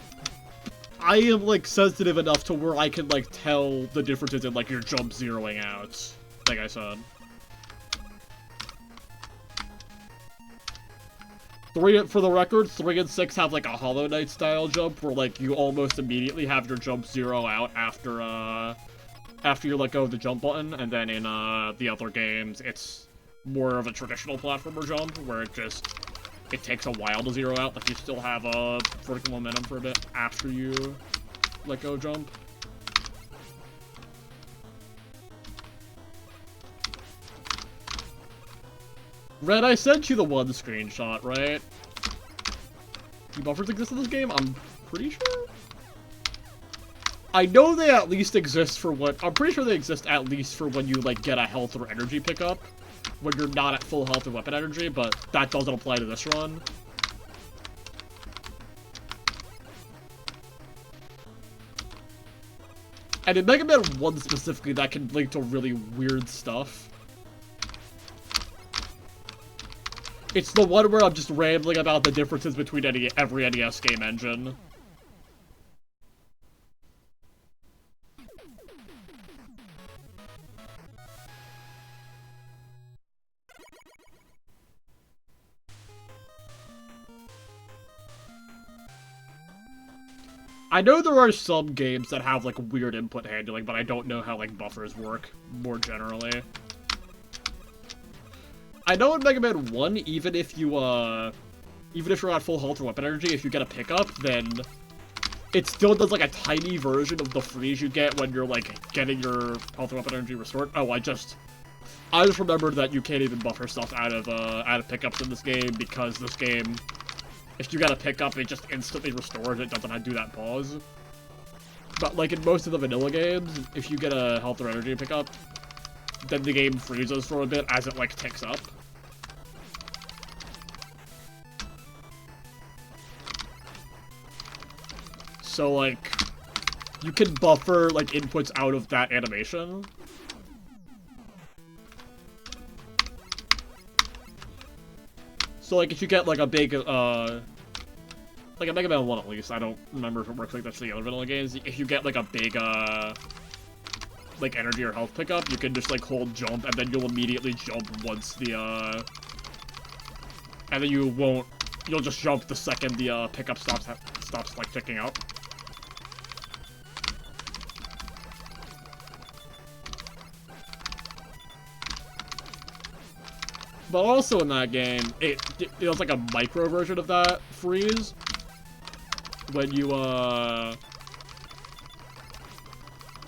I am, like, sensitive enough to where I can, like, tell the differences in, like, your jump zeroing out. Like I said. 3, for the record, 3 and 6 have, like, a Hollow Knight style jump where, like, you almost immediately have your jump zero out after you let go of the jump button, and then in, the other games, it's more of a traditional platformer jump, where it takes a while to zero out, like, you still have, vertical momentum for a bit after you let go jump. Red, I sent you the one screenshot, right? Do buffers exist in this game? I'm pretty sure? I know they at least exist for what... I'm pretty sure they exist at least for when you, like, get a health or energy pickup. When you're not at full health or weapon energy, but that doesn't apply to this run. And in Mega Man 1 specifically, that can link to really weird stuff. It's the one where I'm just rambling about the differences between every NES game engine. I know there are some games that have, like, weird input handling, but I don't know how, like, buffers work, more generally. I know in Mega Man 1, even if you're at full health or weapon energy, if you get a pickup, then it still does, like, a tiny version of the freeze you get when you're, like, getting your health or weapon energy restored. Oh, I just remembered that you can't even buffer stuff out of pickups in this game, because this game, if you get a pickup, it just instantly restores it, doesn't do that pause. But, like, in most of the vanilla games, if you get a health or energy pickup, then the game freezes for a bit as it, like, ticks up. So, like, you can buffer, like, inputs out of that animation. So, like, if you get, like, a big, like a Mega Man 1 at least, I don't remember if it works like that for the other vanilla games. If you get, like, a big, like, energy or health pickup, you can just, like, hold jump, and then you'll immediately jump once the, and then you'll just jump the second the, pickup stops, like, ticking out. But also in that game, it was like a micro version of that freeze. When you,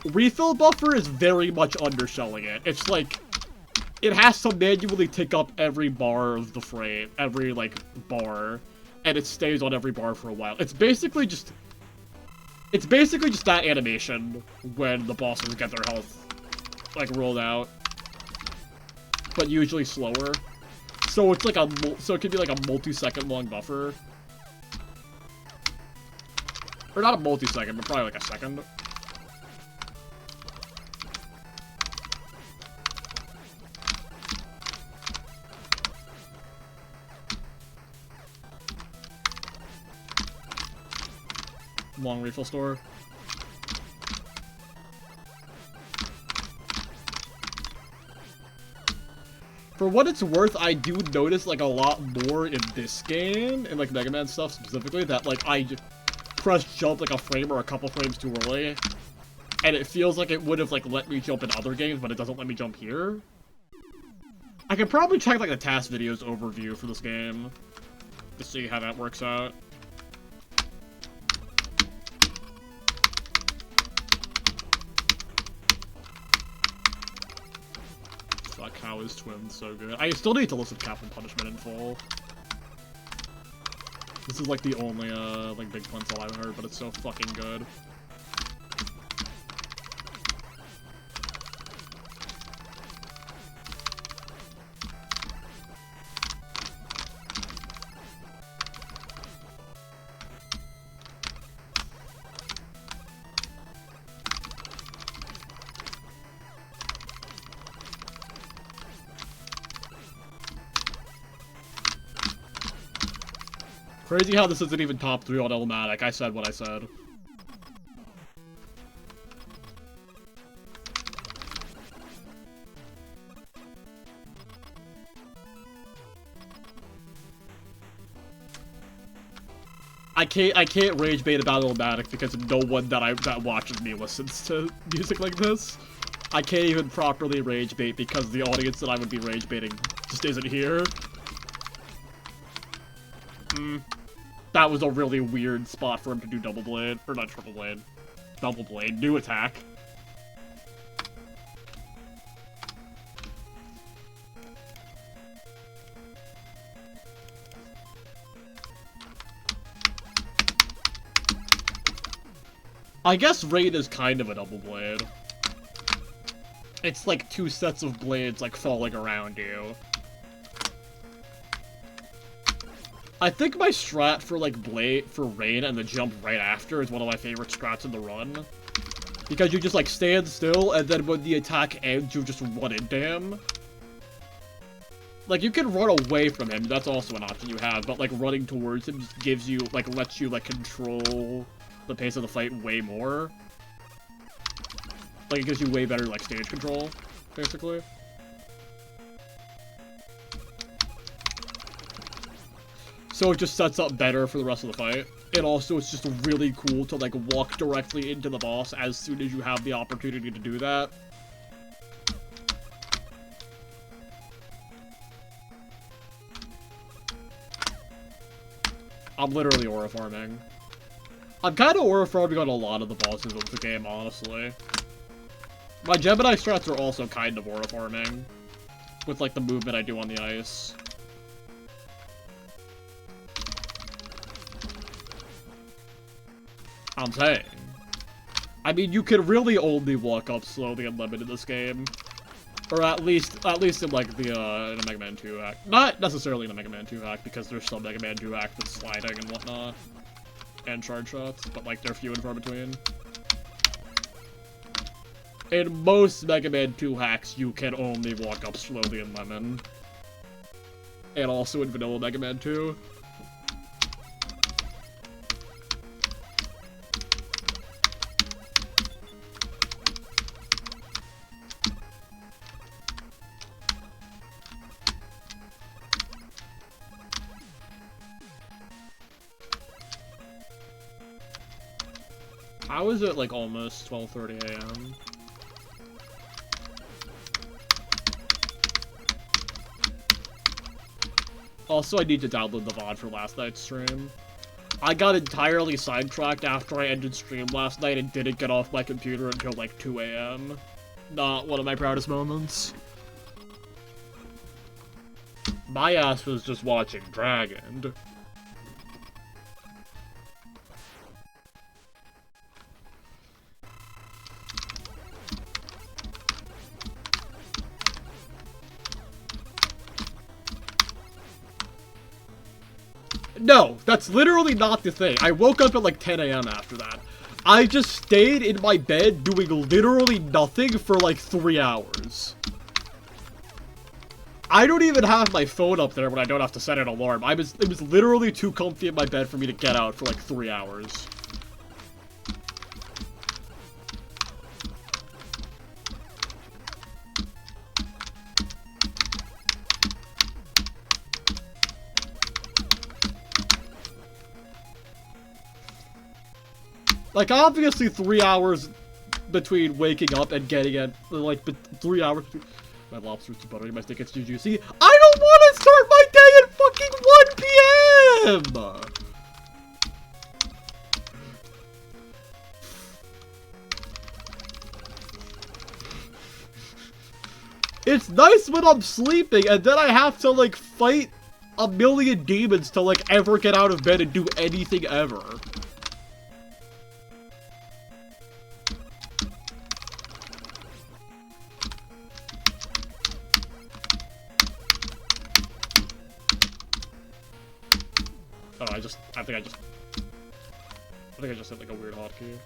refill buffer is very much underselling it. It's like, it has to manually tick up every bar of the frame, every, like, bar, and it stays on every bar for a while. It's basically just that animation when the bosses get their health, like, rolled out. But usually slower. So it's like so it could be like a multi-second long buffer. Or not a multi-second, but probably like a second. Long refill store. For what it's worth, I do notice, like, a lot more in this game, in, like, Mega Man stuff specifically, that, like, I press jump, like, a frame or a couple frames too early, and it feels like it would have, like, let me jump in other games, but it doesn't let me jump here. I could probably check, like, the task videos overview for this game to see how that works out. Fuck, how is Twin so good? I still need to listen to Captain Punishment in full. This is like the only, like, big pencil I've heard, but it's so fucking good. Crazy how this isn't even top 3 on Elmatic. I said what I said. I can't rage bait about Elmatic because no one that watches me listens to music like this. I can't even properly rage bait because the audience that I would be rage baiting just isn't here. That was a really weird spot for him to do double blade, or not triple blade, double blade, new attack. I guess Raid is kind of a double blade. It's like 2 sets of blades like falling around you. I think my strat for like Raid and the jump right after is one of my favorite strats in the run. Because you just like stand still and then when the attack ends you just run into him. Like you can run away from him, that's also an option you have, but like running towards him just gives you like lets you like control the pace of the fight way more. Like, it gives you way better, like, stage control, basically. So it just sets up better for the rest of the fight. And also, it's just really cool to, like, walk directly into the boss as soon as you have the opportunity to do that. I'm literally aura farming. I'm kind of aura farming on a lot of the bosses of the game, honestly. My Gemini strats are also kind of aura farming. With, like, the movement I do on the ice. I'm saying. I mean, you can really only walk up slowly and limit in this game. Or at least in, like, in a Mega Man 2 hack. Not necessarily in a Mega Man 2 hack, because there's some Mega Man 2 hack with sliding and whatnot. And charge shots, but, like, they're few and far between. In most Mega Man 2 hacks, you can only walk up slowly in Lemon. And also in Vanilla Mega Man 2. How is it, like, almost 12:30 a.m.? Also, I need to download the VOD for last night's stream. I got entirely sidetracked after I ended stream last night and didn't get off my computer until, like, 2 a.m. Not one of my proudest moments. My ass was just watching Dragon. No, that's literally not the thing. I woke up at like 10 a.m. after that. I just stayed in my bed doing literally nothing for like 3 hours. I don't even have my phone up there when I don't have to set an alarm. It was literally too comfy in my bed for me to get out for like 3 hours. Like, obviously 3 hours between waking up and getting it, like, 3 hours between... My lobster's too buttery, my steak gets too juicy. I don't want to start my day at fucking 1 p.m.! It's nice when I'm sleeping, and then I have to, like, fight a million demons to, like, ever get out of bed and do anything ever. Oh, I think I just hit like a weird hotkey.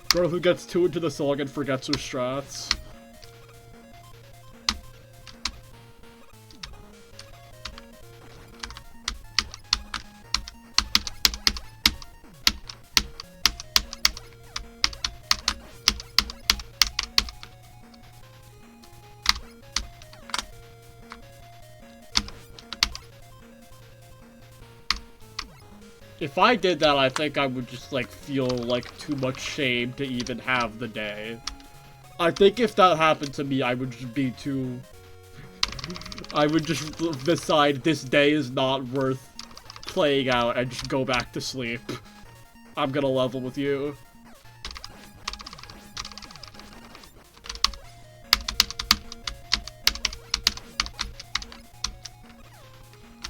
Girl who gets too into the song and forgets her strats. If I did that, I think I would just, like, feel, like, too much shame to even have the day. I think if that happened to me, I would just be too... I would just decide this day is not worth playing out and just go back to sleep. I'm gonna level with you.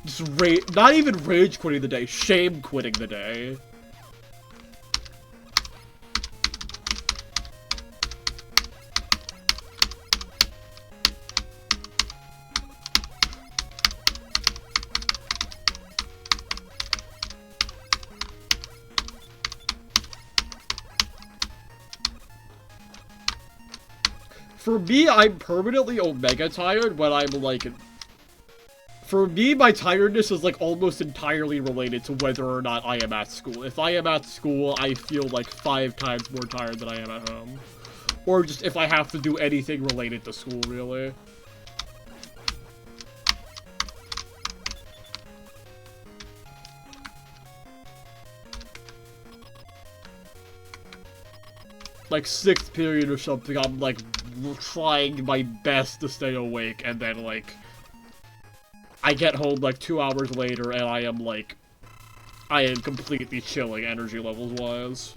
Just not even rage quitting the day, shame quitting the day. For me, I'm permanently Omega tired when I'm like... For me, my tiredness is like almost entirely related to whether or not I am at school. If I am at school, I feel like 5 times more tired than I am at home. Or just if I have to do anything related to school, really. Like 6th period or something, I'm like trying my best to stay awake, and then like I get home like 2 hours later and I am like, I am completely chilling energy levels wise.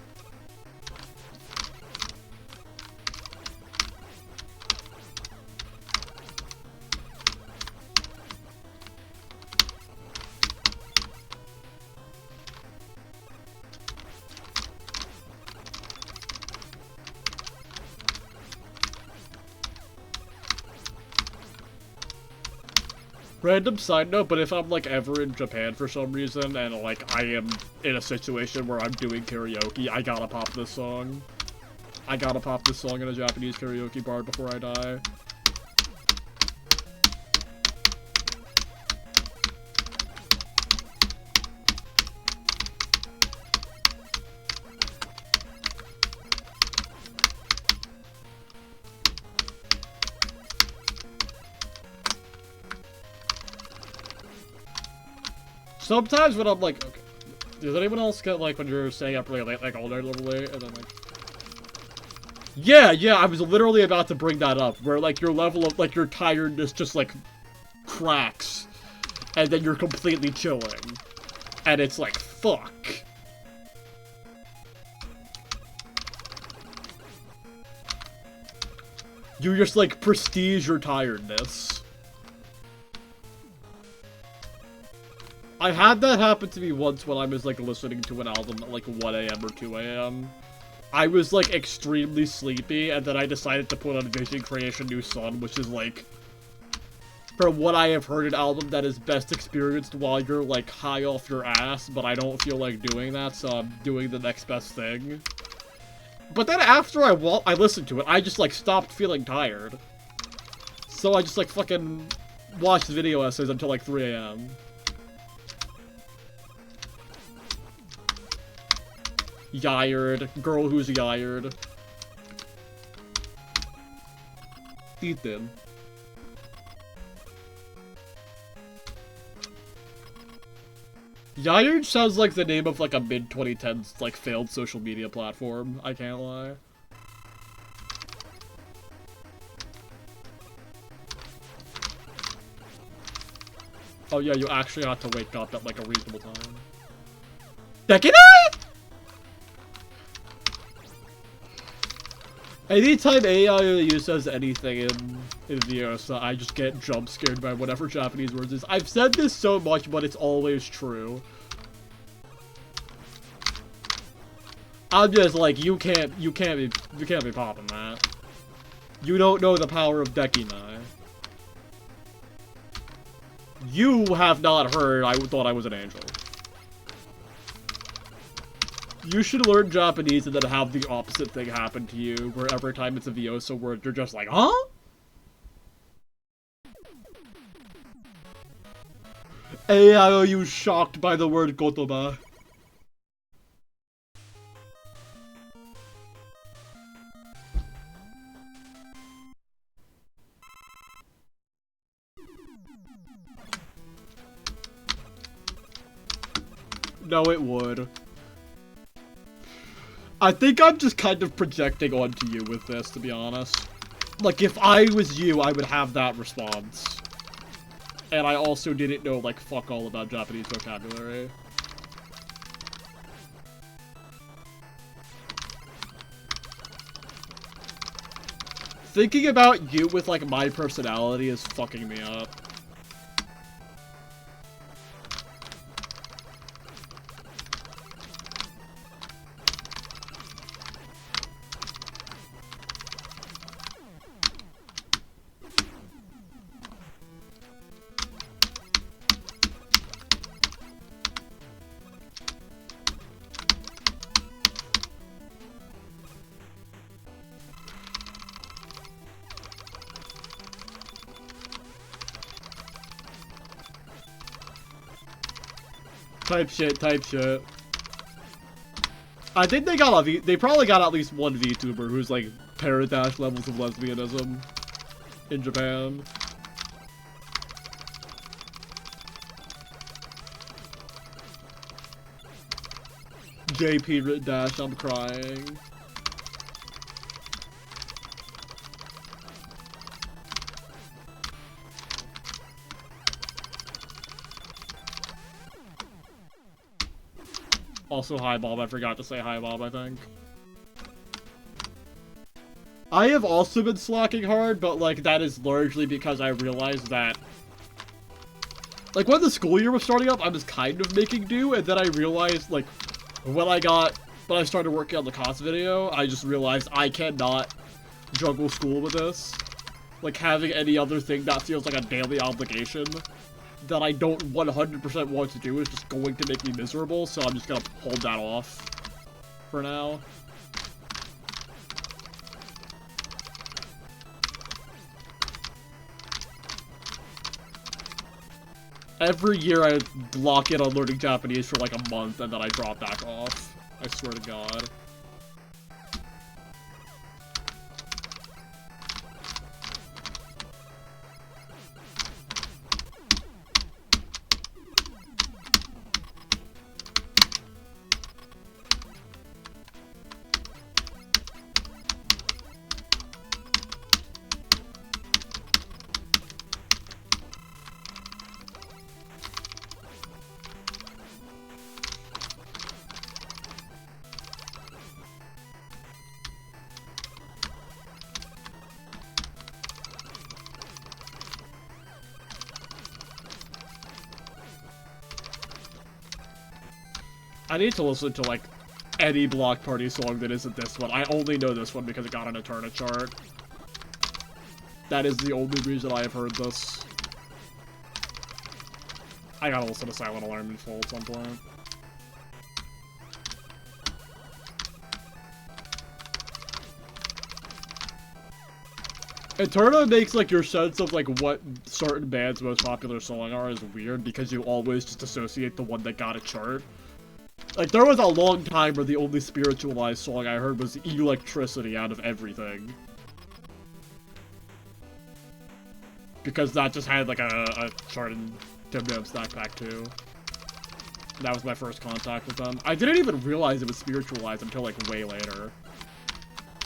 Random side note, but if I'm, like, ever in Japan for some reason, and, like, I am in a situation where I'm doing karaoke, I gotta pop this song. I gotta pop this song in a Japanese karaoke bar before I die. Sometimes when I'm like, okay, does anyone else get like when you're staying up really late, like all night late, and then like, yeah, I was literally about to bring that up, where like your level of like your tiredness just like cracks, and then you're completely chilling, and it's like fuck. You just like prestige your tiredness. I had that happen to me once when I was, like, listening to an album at, like, 1 AM or 2 AM. I was, like, extremely sleepy, and then I decided to put on Vision Creation New Sun, which is, like, from what I have heard, an album that is best experienced while you're, like, high off your ass, but I don't feel like doing that, so I'm doing the next best thing. But then after I listened to it, I just, like, stopped feeling tired. So I just, like, fucking watched video essays until, like, 3 AM. Yired. Girl who's yired. Ethan. Yired sounds like the name of like a mid-2010s like failed social media platform, I can't lie. Oh yeah, you actually have to wake up at like a reasonable time. Dekina! Anytime AIOU says anything in Viosa, I just get jump scared by whatever Japanese words is. I've said this so much, but it's always true. I'm just like, you can't be popping that. You don't know the power of Dekina. You have not heard I thought I was an angel. You should learn Japanese and then have the opposite thing happen to you, where every time it's a Viosa word, you're just like, huh? Are you shocked by the word kotoba? No, it would. I think I'm just kind of projecting onto you with this, to be honest. Like, if I was you, I would have that response. And I also didn't know, like, fuck all about Japanese vocabulary. Thinking about you with, like, my personality is fucking me up. Type shit. I think they got they probably got at least one VTuber who's like paradash levels of lesbianism in Japan. JP dash, I'm crying. Also, hi, Bob. I forgot to say hi, Bob, I think. I have also been slacking hard, but, like, that is largely because I realized that... Like, when the school year was starting up, I was kind of making do, and then I realized, like, when I started working on the cost video, I just realized I cannot juggle school with this. Like, having any other thing that feels like a daily obligation that I don't 100% want to do is just going to make me miserable, so I'm just gonna hold that off for now. Every year I lock in on learning Japanese for like a month and then I drop back off. I swear to God. I need to listen to, like, any Block Party song that isn't this one. I only know this one because it got on a Eterna chart. That is the only reason I have heard this. I gotta listen to Silent Alarm in full at some point. Eterna makes, like, your sense of, like, what certain bands' most popular song are is weird because you always just associate the one that got a chart. Like, there was a long time where the only spiritualized song I heard was Electricity out of everything. Because that just had, like, a chart in Tim Dam's Snack Pack, too. That was my first contact with them. I didn't even realize it was spiritualized until, like, way later.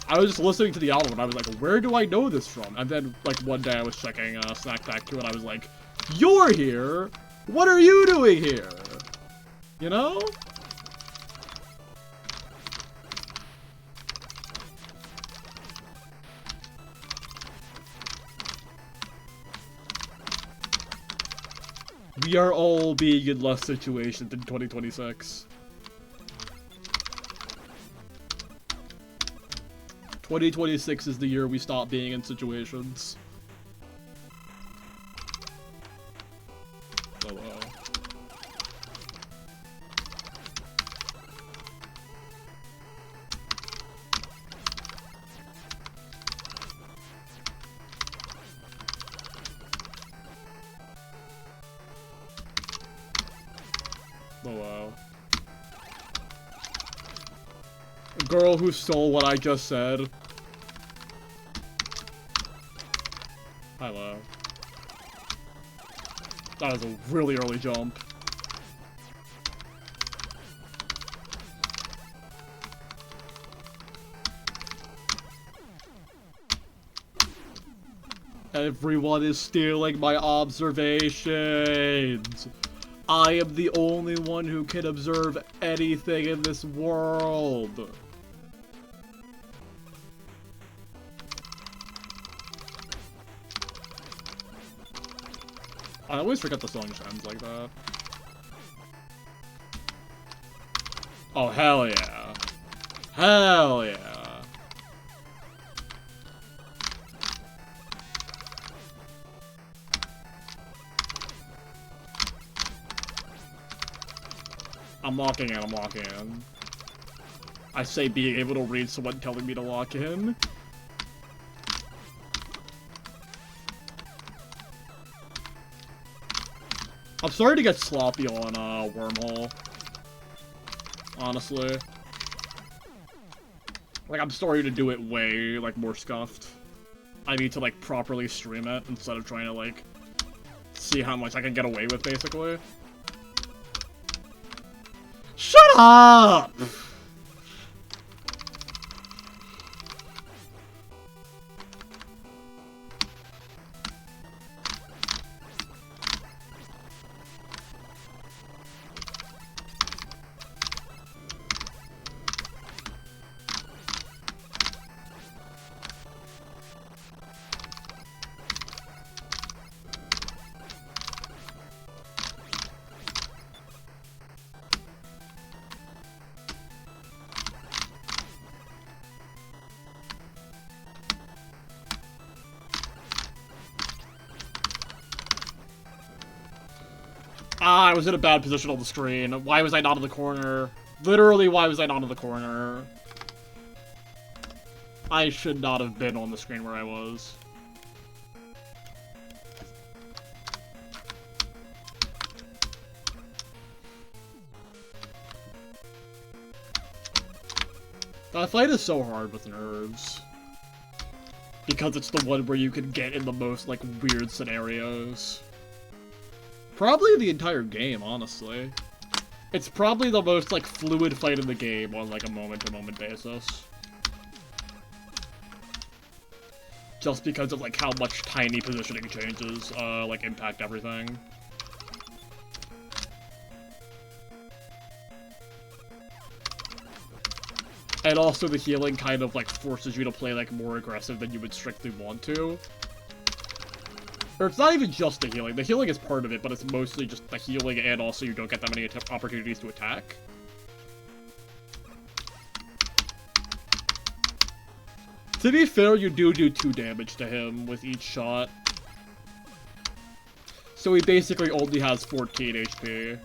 I was just listening to the album and I was like, where do I know this from? And then, like, one day I was checking Snack Pack 2 and I was like, you're here? What are you doing here? You know? We are all being in less situations in 2026. 2026 is the year we stop being in situations. Oh, wow. Girl who stole what I just said. Hello. That was a really early jump. Everyone is stealing my observations. I am the only one who can observe anything in this world. I always forget the song ends like that. Oh, hell yeah. Hell yeah. I'm locking in, I'm locking in. I say being able to read someone telling me to lock in. I'm starting to get sloppy on Wormhole. Honestly. Like, I'm starting to do it way, like, more scuffed. I need to, like, properly stream it instead of trying to, like, see how much I can get away with, basically. Shut up! Ah, I was in a bad position on the screen. Why was I not in the corner? Literally, why was I not in the corner? I should not have been on the screen where I was. That fight is so hard with nerves. Because it's the one where you can get in the most, like, weird scenarios. Probably the entire game, honestly. It's probably the most, like, fluid fight in the game on, like, a moment-to-moment basis. Just because of, like, how much tiny positioning changes, like, impact everything. And also the healing kind of, like, forces you to play, like, more aggressive than you would strictly want to. Or it's not even just the healing. The healing is part of it, but it's mostly just the healing, and also you don't get that many opportunities to attack. To be fair, you do 2 damage to him with each shot. So he basically only has 14 HP.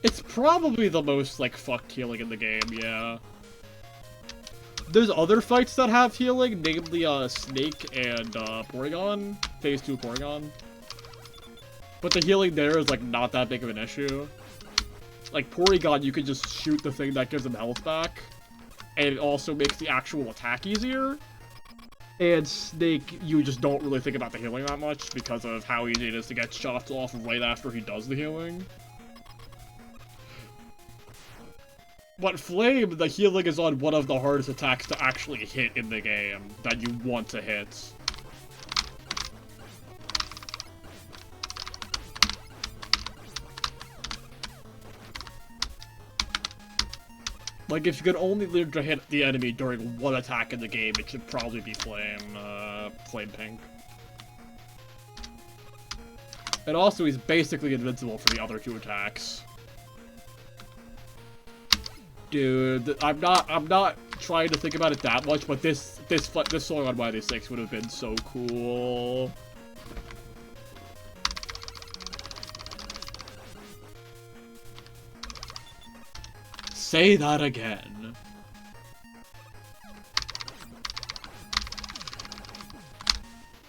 It's probably the most, like, fucked healing in the game, yeah. There's other fights that have healing, namely, Snake and, Porygon. Phase 2 Porygon. But the healing there is, like, not that big of an issue. Like, Porygon, you can just shoot the thing that gives him health back. And it also makes the actual attack easier. And Snake, you just don't really think about the healing that much because of how easy it is to get shots off right after he does the healing. But Flame, the healing is on one of the hardest attacks to actually hit in the game that you want to hit. Like, if you could only learn to hit the enemy during one attack in the game, it should probably be Flame Pink. And also, he's basically invincible for the other 2 attacks. Dude, I'm not trying to think about it that much, but this song on YD6 would have been so cool. Say that again.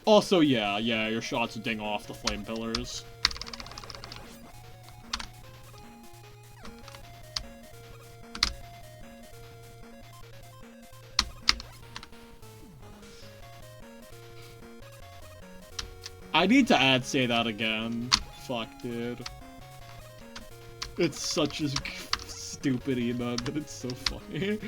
Also, yeah, your shots ding off the flame pillars. I need to add Say That Again. Fuck, dude. It's such a stupid emote, but it's so funny.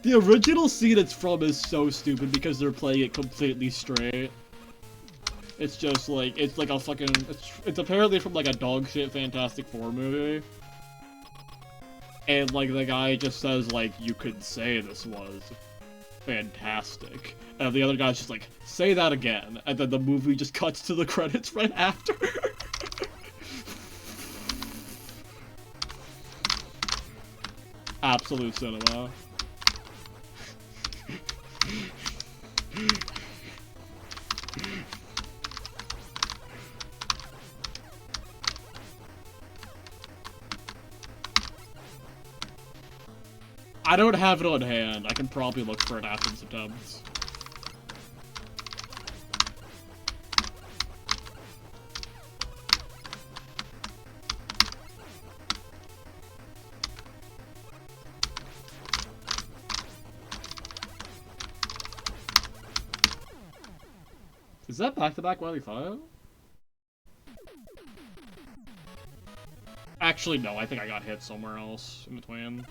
The original scene it's from is so stupid because they're playing it completely straight. It's just like, it's like a fucking, it's apparently from like a dog shit Fantastic Four movie. And like the guy just says like, you could say this was fantastic. And the other guy's just like, say that again. And then the movie just cuts to the credits right after. Absolute cinema. I don't have it on hand. I can probably look for it after this attempt. Is that back-to-back Wily 5? Actually, no. I think I got hit somewhere else in between.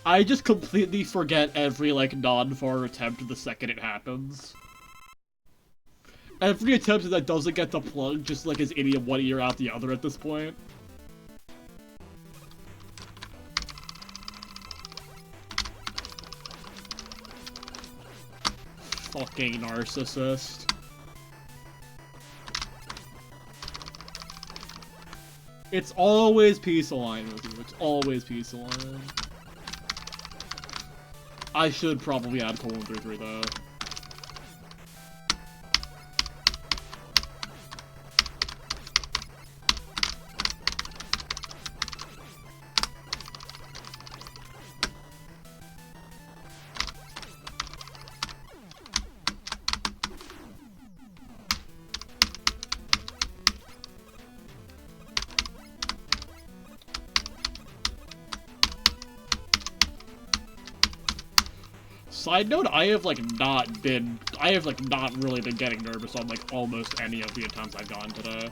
I just completely forget every, like, non-far attempt the second it happens. Every attempt that doesn't get the plug just, like, is in one ear out the other at this point. Fucking narcissist. It's always peace align with you. It's always peace align. I should probably add :33 though. Side note, I have not really been getting nervous on like almost any of the attempts I've gotten today.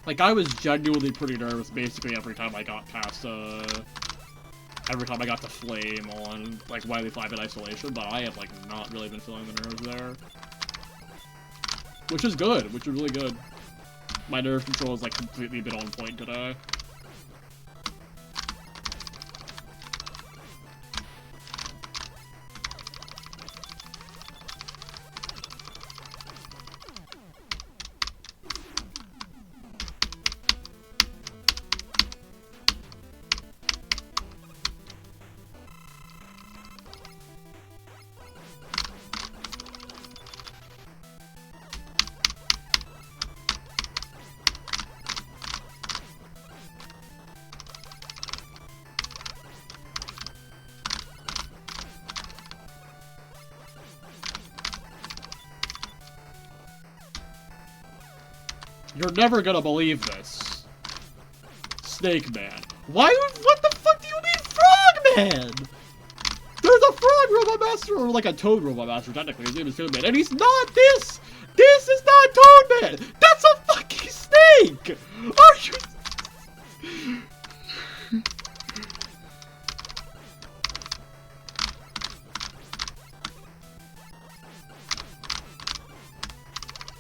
Like I was genuinely pretty nervous basically every time I got past every time I got to Flame on like Wily 5 in isolation, but I have not really been feeling the nerves there. Which is good, which is really good. My nerve control has completely been on point today. You're never gonna believe this. Snake Man. What the fuck do you mean Frogman? There's a frog robot master, or like a toad robot master, technically. His name is Toadman, and he's not this! This is not Toadman! That's a fucking snake! Are you...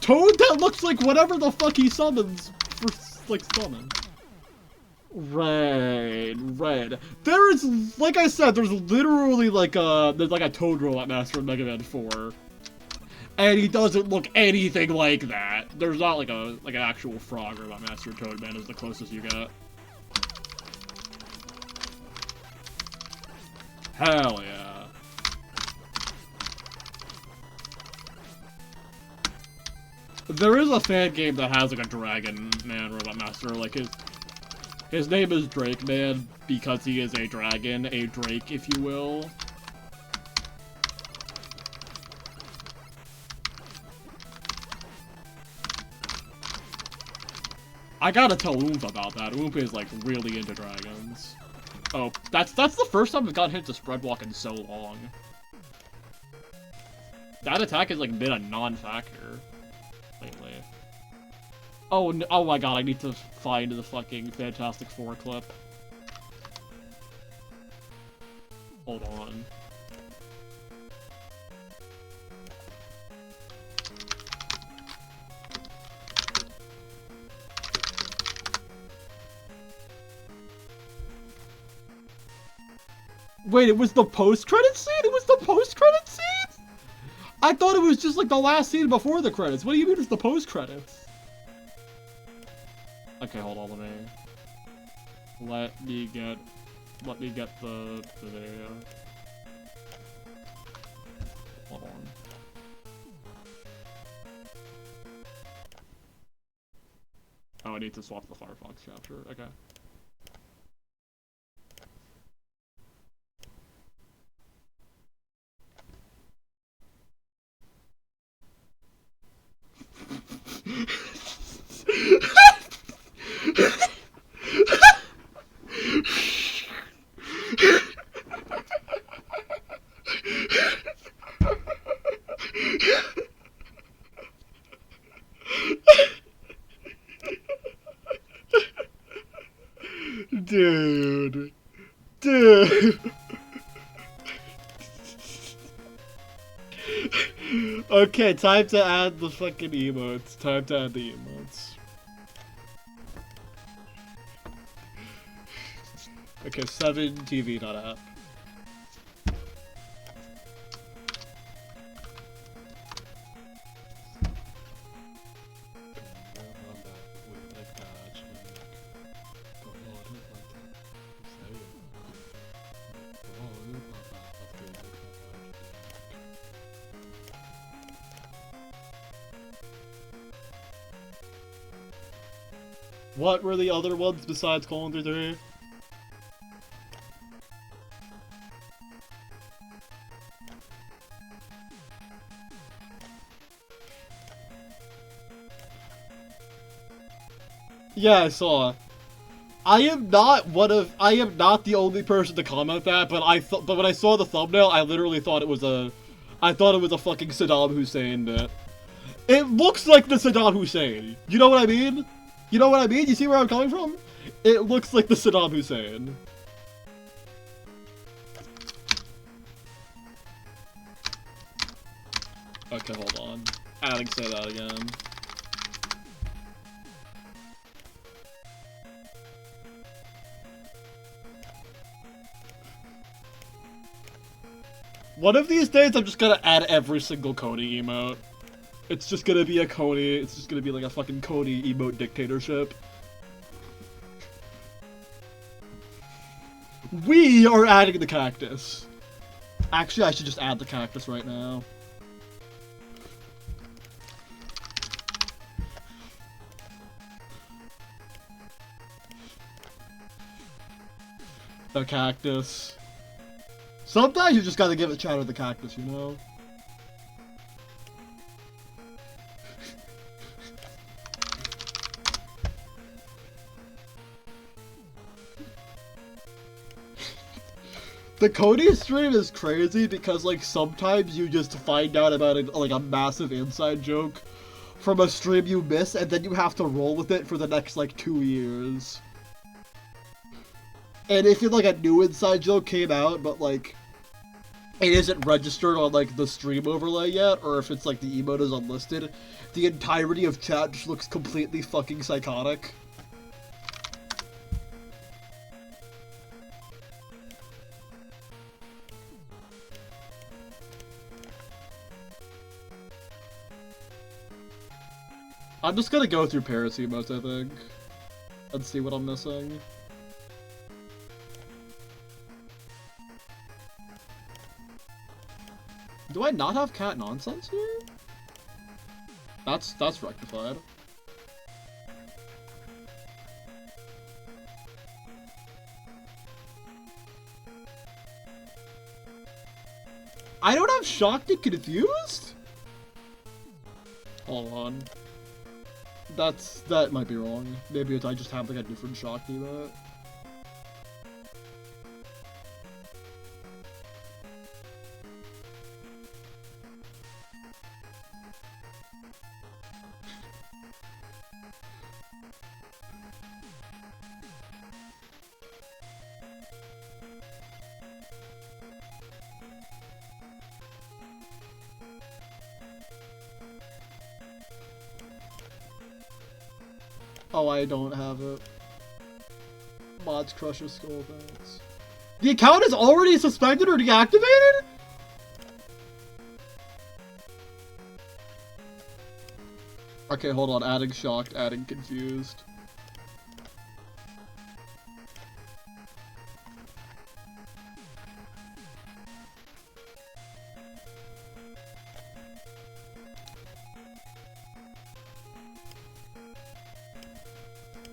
Toad that looks like whatever the fuck he summons for, summon. Red. There is, like I said, there's literally there's a Toad Robot Master in Mega Man 4. And he doesn't look anything like that. There's not an actual Frog Robot Master. Toadman is the closest you get. Hell yeah. There is a fan game that has a Dragon Man Robot Master, his name is Drake Man because he is a dragon, a drake if you will. I gotta tell Oompa about that. Oompa is, like, really into dragons. Oh, that's the first time I've gotten hit to spread walk in so long. That attack has, like, been a non-factor lately. Oh, no, oh my god, I need to find the fucking Fantastic Four clip. Hold on. Wait, it was the post-credit scene? It was the post-credit scene? I thought it was just like the last scene before the credits. What do you mean it's the post-credits? Okay, hold on, let me get the video. Hold on. Oh, I need to swap the Firefox chapter. Okay. Dude. Okay, time to add the fucking emotes. Time to add the emotes. Okay, 7tv.app. What were the other ones besides Colon 33? Yeah, I saw. I am not the only person to comment that, but but when I saw the thumbnail, I literally thought it was a fucking Saddam Hussein bit. It looks like the Saddam Hussein. You know what I mean? You know what I mean? You see where I'm coming from? It looks like the Saddam Hussein. Okay, hold on. Adding say that again. One of these days, I'm just gonna add every single Cody emote. It's just gonna be a Cody. It's just gonna be like a fucking Cody emote dictatorship. We are adding the cactus. Actually, I should just add the cactus right now. The cactus. Sometimes you just gotta give a shout to the cactus, you know? The Cody stream is crazy because, like, sometimes you just find out about a massive inside joke from a stream you miss, and then you have to roll with it for the next, like, 2 years. And if, like, a new inside joke came out, but, like, it isn't registered on, like, the stream overlay yet, or if it's, like, the emote is unlisted, the entirety of chat just looks completely fucking psychotic. I'm just gonna go through Paris emotes, I think, and see what I'm missing. Do I not have cat nonsense here? That's rectified. I don't have shocked and confused? Hold on. That might be wrong. Maybe I just have like a different shock emote. Oh, I don't have it. Mods crushes skull bats. The account is already suspended or deactivated? Okay, hold on. Adding shocked, adding confused.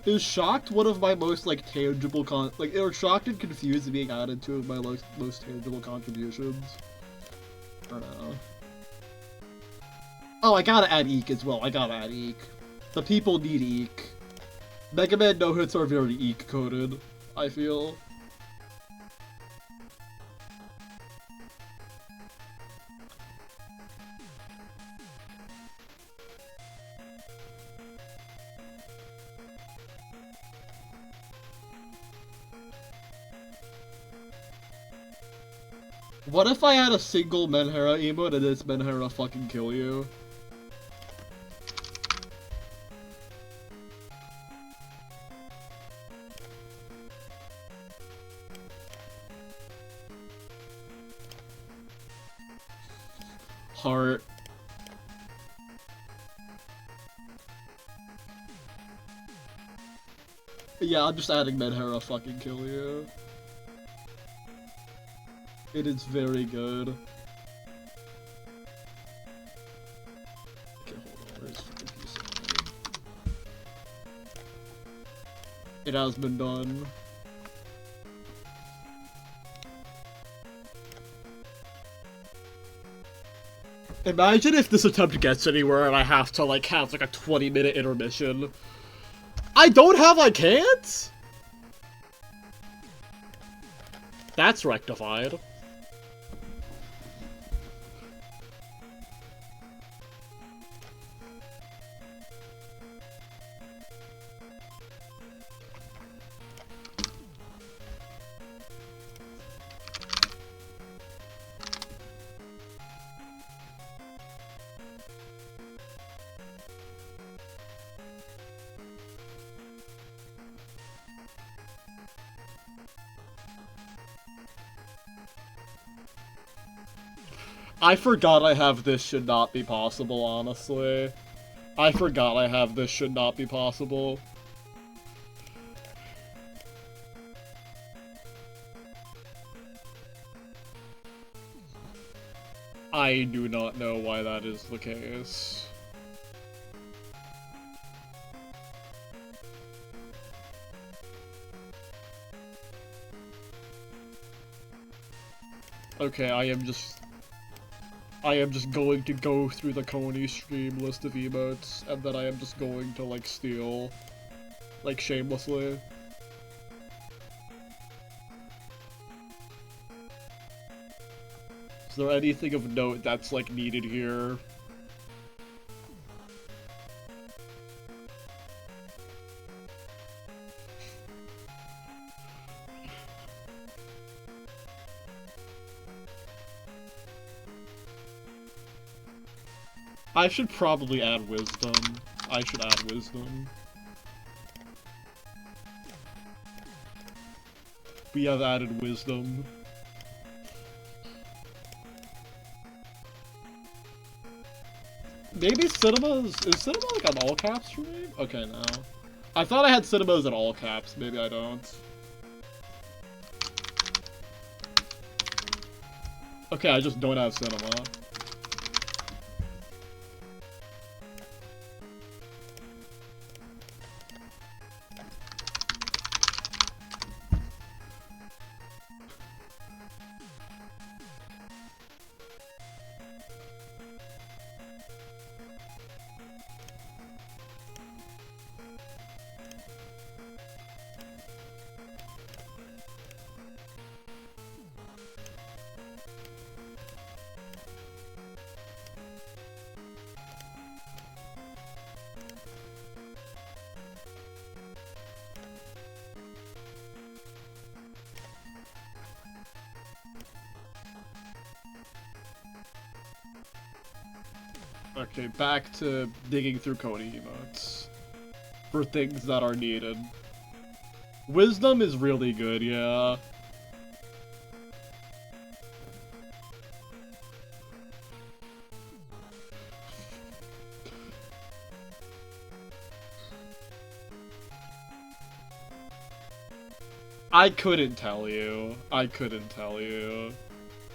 Is shocked one of my most, like, tangible or shocked and confused being added to my most tangible contributions? Or no? Oh, I gotta add Eek as well. I gotta add Eek. The people need Eek. Mega Man no-hits are very Eek-coded, I feel. What if I had a single Menhera emote and it's Menhera fucking kill you? Heart. Yeah, I'm just adding Menhera fucking kill you. It is very good. Okay, hold on. Where's fucking PC? It has been done. Imagine if this attempt gets anywhere and I have to, like, have, like, a 20-minute intermission. I can't? That's rectified. I forgot I have this should not be possible, honestly. I forgot I have this should not be possible. I do not know why that is the case. Okay, I am just going to go through the Coney stream list of emotes, and then I am just going to, like, steal, like, shamelessly. Is there anything of note that's, like, needed here? I should probably add wisdom. I should add wisdom. We have added wisdom. Maybe is cinema like an all caps for me? Okay, no. I thought I had cinemas in all caps, maybe I don't. Okay, I just don't have cinema. Okay, back to digging through Cody emotes for things that are needed. Wisdom is really good, yeah. I couldn't tell you. I couldn't tell you.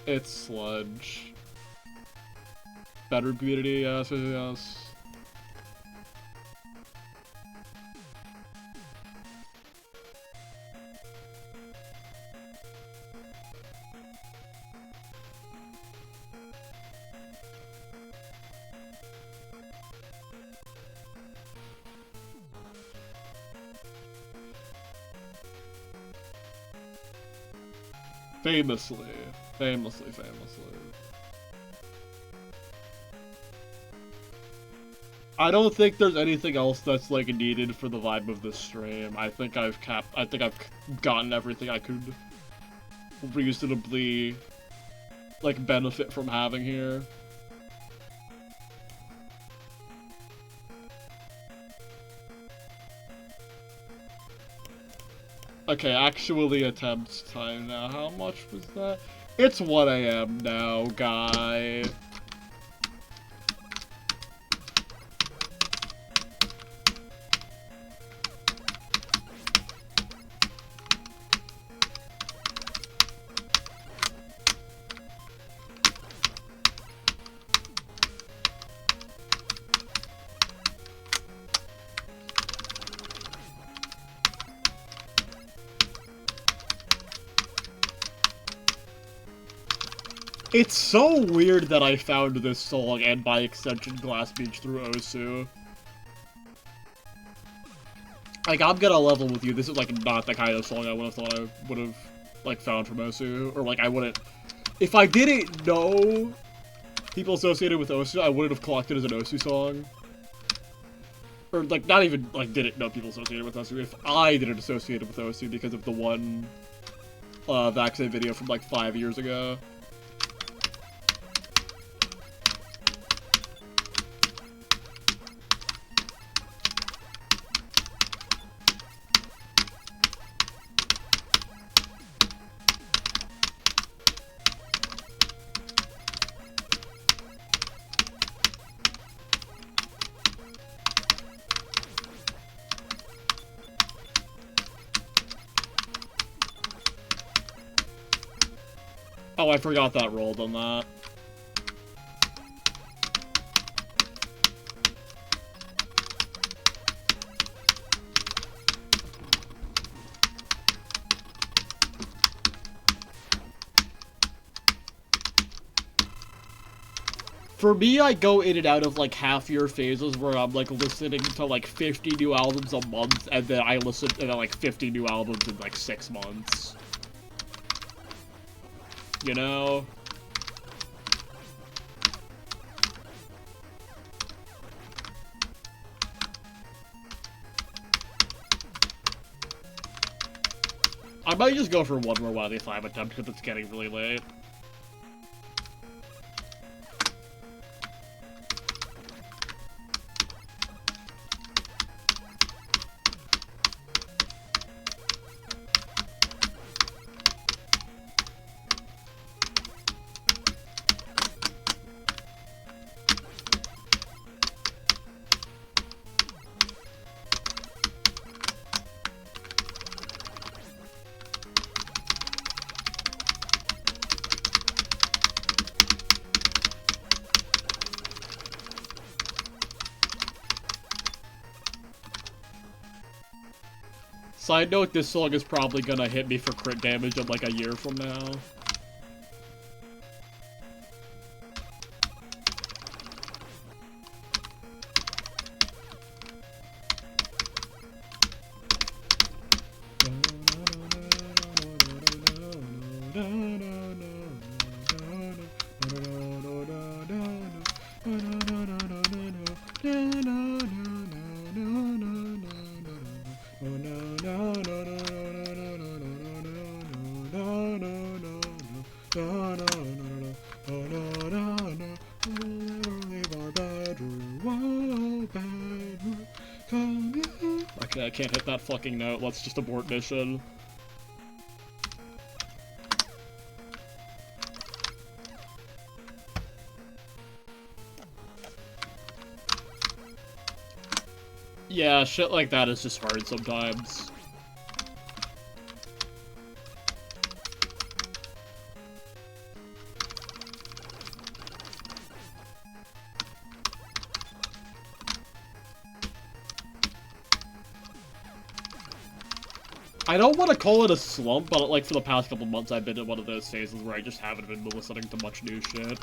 It's sludge. Better community, yes, yes. Famously. Famously. I don't think there's anything else that's like needed for the vibe of this stream. I think I've gotten everything I could reasonably like benefit from having here. Okay, actually attempt time now. How much was that? It's 1 AM now, guy. It's so weird that I found this song and by extension Glass Beach through Osu. Like, I'm gonna level with you. This is like not the kind of song I would have thought I would have like found from Osu, or like I wouldn't. If I didn't know people associated with Osu, I wouldn't have clocked it as an Osu song. Or like not even like didn't know people associated with Osu. If I didn't associate it with Osu because of the one Vaccine video from like 5 years ago. Oh, I forgot that rolled on that. For me, I go in and out of like half-year phases where I'm like listening to like 50 new albums a month, and then I listen to like 50 new albums in like 6 months. You know? I might just go for one more Wily 5 attempt because it's getting really late. Side note, this song is probably gonna hit me for crit damage in like a year from now. Okay, I can't hit that fucking note. Let's just abort mission. Yeah, shit like that is just hard sometimes. I don't want to call it a slump, but like for the past couple months I've been in one of those phases where I just haven't been listening to much new shit.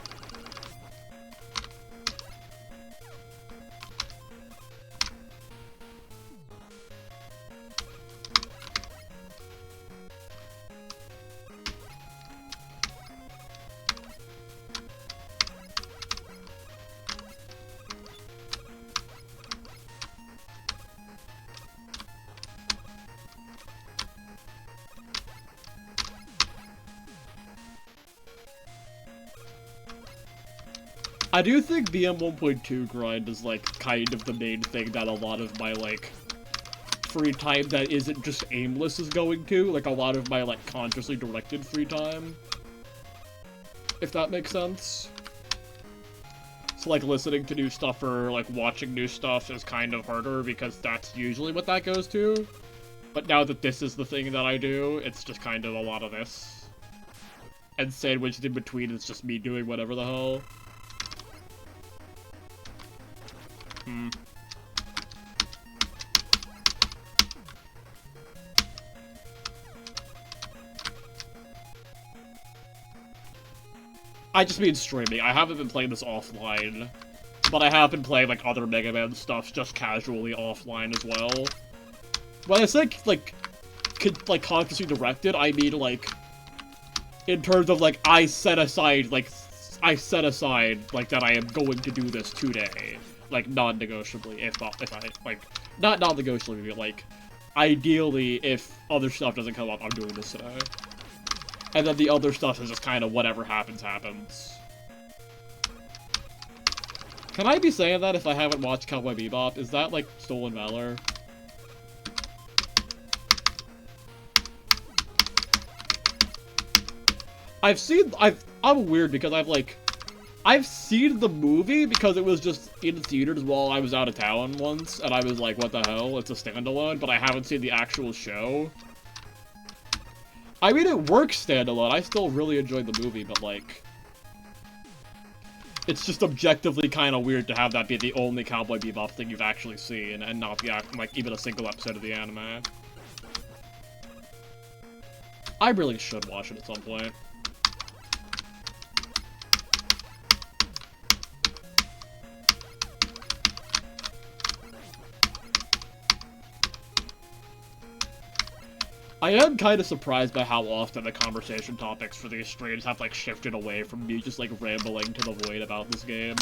I do think BM 1.2 grind is, like, kind of the main thing that a lot of my, like, free time that isn't just aimless is going to. Like, a lot of my, like, consciously directed free time. If that makes sense. So, like, listening to new stuff or, like, watching new stuff is kind of harder because that's usually what that goes to. But now that this is the thing that I do, it's just kind of a lot of this. And sandwiched in between is just me doing whatever the hell. I just mean streaming. I haven't been playing this offline, but I have been playing, like, other Mega Man stuff just casually offline as well. When I say, like, consciously directed, I mean, like, in terms of, like, I set aside, like, that I am going to do this today. Like, non-negotiably, if I, like, not non-negotiably, but, like, ideally, if other stuff doesn't come up, I'm doing this today. And then the other stuff is just kind of whatever happens, happens. Can I be saying that if I haven't watched Cowboy Bebop? Is that, like, stolen valor? I'm weird because I've seen the movie because it was just in theaters while I was out of town once, and I was like, what the hell, it's a standalone, but I haven't seen the actual show. I mean, it works standalone, I still really enjoyed the movie, but like... It's just objectively kind of weird to have that be the only Cowboy Bebop thing you've actually seen, and not be, like, even a single episode of the anime. I really should watch it at some point. I am kind of surprised by how often the conversation topics for these streams have, like, shifted away from me just, like, rambling to the void about this game,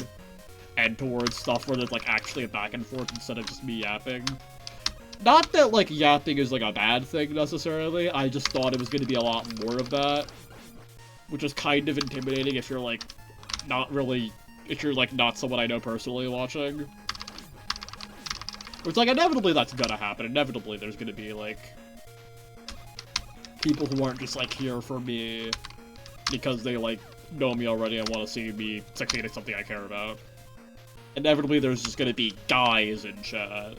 and towards stuff where there's, like, actually a back and forth instead of just me yapping. Not that, like, yapping is, like, a bad thing, necessarily, I just thought it was going to be a lot more of that, which is kind of intimidating if you're, like, if you're, like, not someone I know personally watching. It's like, inevitably that's gonna happen, inevitably there's gonna be, like... people who aren't just, like, here for me because they, like, know me already and want to see me succeed at something I care about. Inevitably, there's just gonna be guys in chat.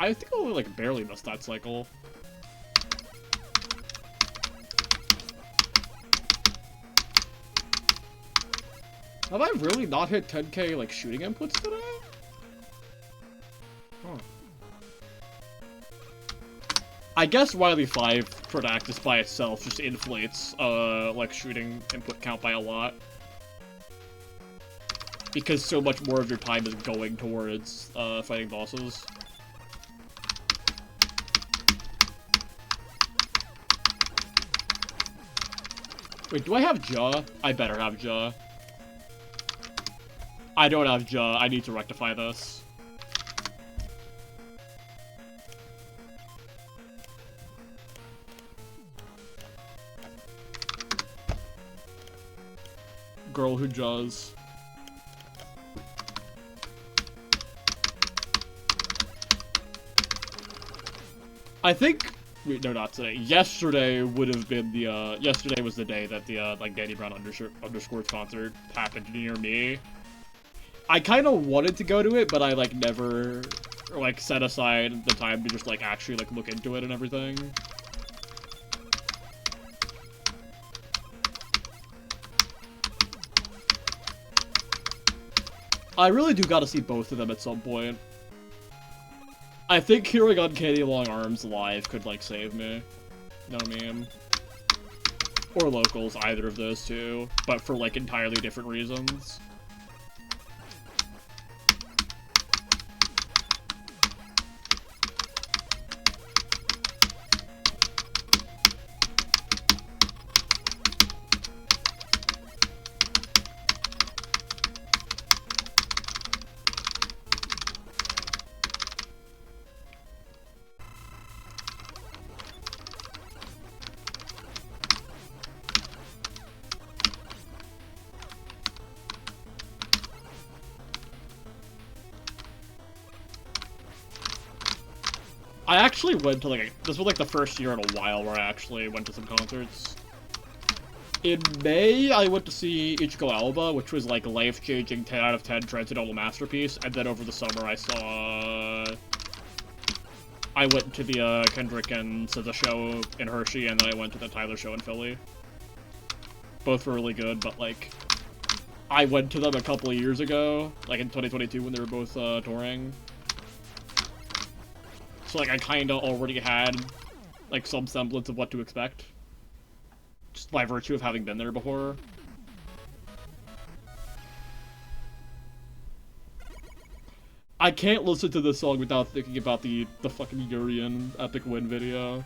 I think I only, like, barely missed that cycle. Have I really not hit 10k, like, shooting inputs today? Huh. I guess Wily 5 Prodactus by itself just inflates, like, shooting input count by a lot. Because so much more of your time is going towards, fighting bosses. Wait, do I have Jaw? I better have Jaw. I don't have Jaw. I need to rectify this. Girl who jaws. I think, wait, no, not today. Yesterday would have been the, yesterday was the day that the, like, Danny Brown underscore concert happened near me. I kind of wanted to go to it, but I, like, never, like, set aside the time to just, like, actually, like, look into it and everything. I really do gotta see both of them at some point. I think hearing Uncanny Long Arms live could, like, save me. You know what I mean? Or Locals, either of those two, but for, like, entirely different reasons. I actually went to, like, this was, like, the first year in a while where I actually went to some concerts. In May, I went to see Ichigo Alba, which was, like, life-changing 10 out of 10 transcendental masterpiece, and then over the summer I saw... I went to the, Kendrick and SZA show in Hershey, and then I went to the Tyler show in Philly. Both were really good, but, like, I went to them a couple of years ago, like, in 2022 when they were both, touring. So, like, I kinda already had, like, some semblance of what to expect. Just by virtue of having been there before. I can't listen to this song without thinking about the fucking Urian Epic Win video.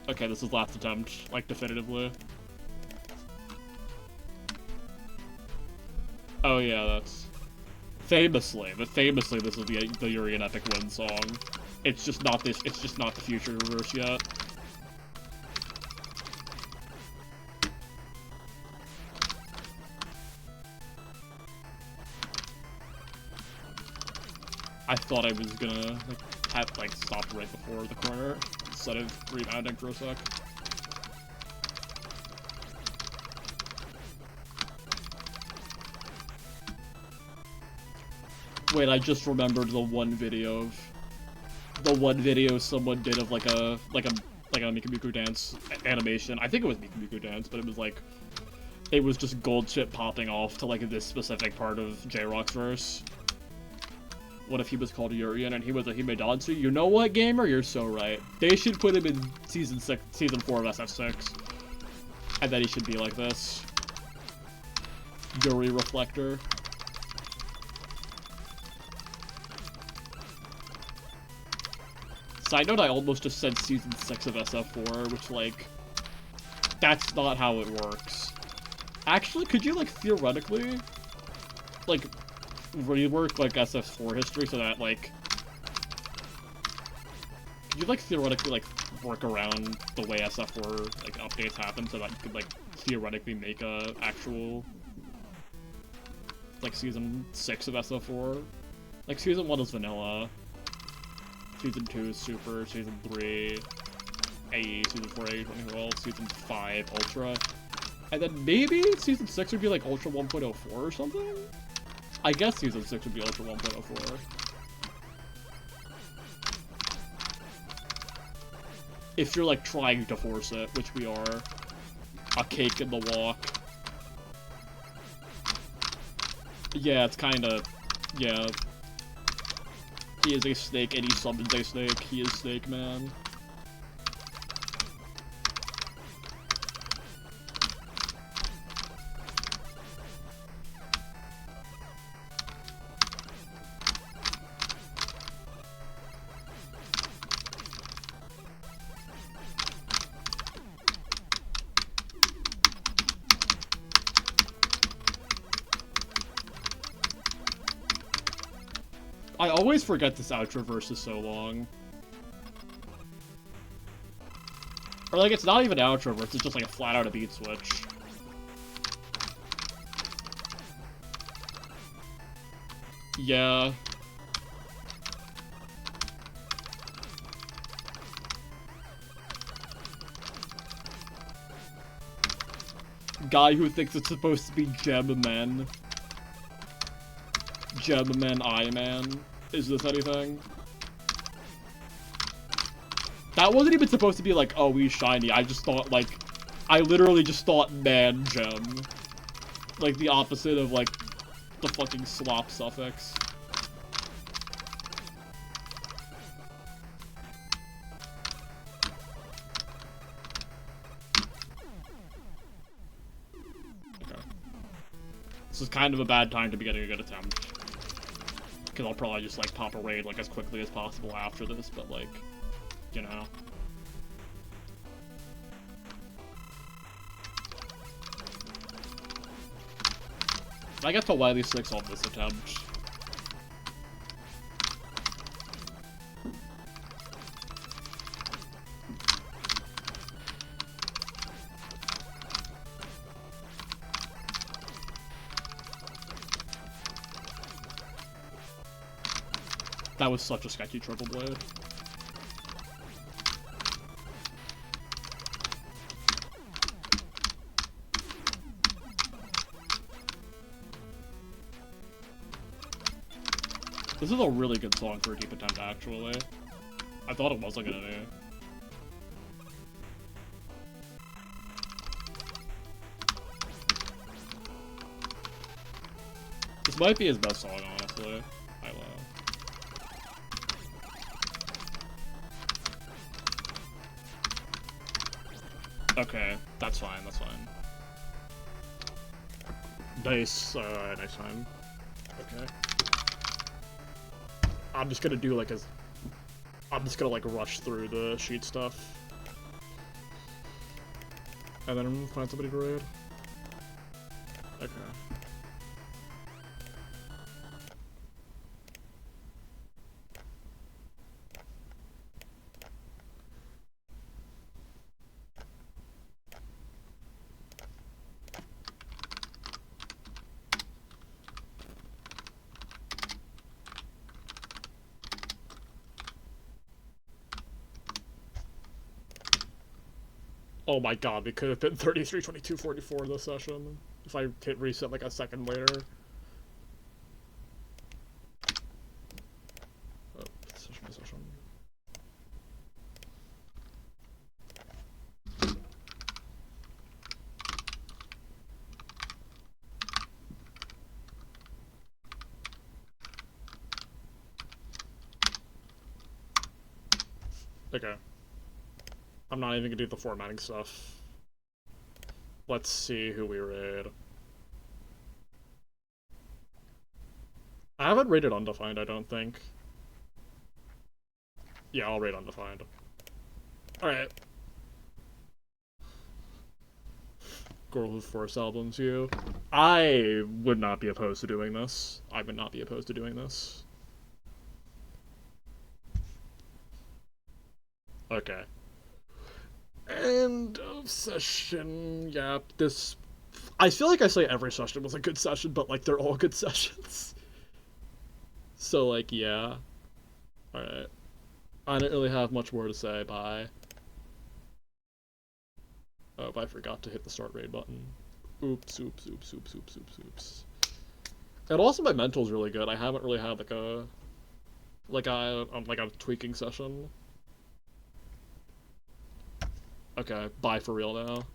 Okay, this is last attempt, like, definitively. Oh yeah, that's... Famously, but famously this is the Urian Epic Win song. It's just not this, it's just not the Future Reverse yet. I thought I was gonna, like, have, like, stopped right before the corner, instead of rebounding for a sec. Wait, I just remembered the one video someone did of, like a Miku Miku dance animation. I think it was Miku Miku dance, but it was like, it was just gold chip popping off to, like, this specific part of J-Rock's verse. What if he was called Urian and he was a Himedansu? You know what, gamer? You're so right. They should put him in season 4 of SF6. And then he should be like this. Yuri Reflector. Side note, I almost just said season 6 of SF4, which, like, that's not how it works. Actually, could you, like, theoretically, like, rework, like, SF4 history so that, like, could you, like, theoretically, like, work around the way SF4, like, updates happen so that you could, like, theoretically make a actual, like, season 6 of SF4? Like, season 1 is vanilla. Season 2 is Super, Season 3, AE, Season 4, AE 2012, Season 5, Ultra. And then maybe Season 6 would be like Ultra 1.04 or something? I guess Season 6 would be Ultra 1.04. If you're, like, trying to force it, which we are. A cake in the walk. Yeah, it's kinda... yeah. He is a snake and he summons a snake. He is Snake Man. I always forget this outro verse is so long. Or, like, it's not even an outro verse, it's just, like, a flat-out a beat switch. Yeah. Guy who thinks it's supposed to be Gem Men. Gem Men, I Man. Is this anything? That wasn't even supposed to be like, oh, he's shiny. I just thought, like, I literally just thought man gem. Like, the opposite of, like, the fucking slop suffix. Okay. This is kind of a bad time to be getting a good attempt. Because I'll probably just, like, pop a raid, like, as quickly as possible after this, but, like, you know. I get to Wily 6 on this attempt. That was such a sketchy triple blade. This is a really good song for a deep attempt, actually. I thought it wasn't gonna be. This might be his best song, honestly. I love. Okay, that's fine, that's fine. Nice, nice time. Okay. I'm just gonna do like I'm just gonna like rush through the sheet stuff. And then find somebody to raid. Okay. Oh my god, we could have been 33, 22, 44 this session. If I hit reset like a second later. Oh, session. Okay. I'm not even gonna do the formatting stuff. Let's see who we raid. I haven't raided Undefined, I don't think. Yeah, I'll raid Undefined. Alright. Girl with Force albums, you. I would not be opposed to doing this. I would not be opposed to doing this. Okay. End of session. Yep, this... I feel like I say every session was a good session, but, like, they're all good sessions. So, like, yeah. Alright. I didn't really have much more to say. Bye. Oh, I forgot to hit the start raid button. Oops, oops, oops, oops, oops, oops, oops. And also my mental's really good. I haven't really had, like a tweaking session. Okay, bye for real now.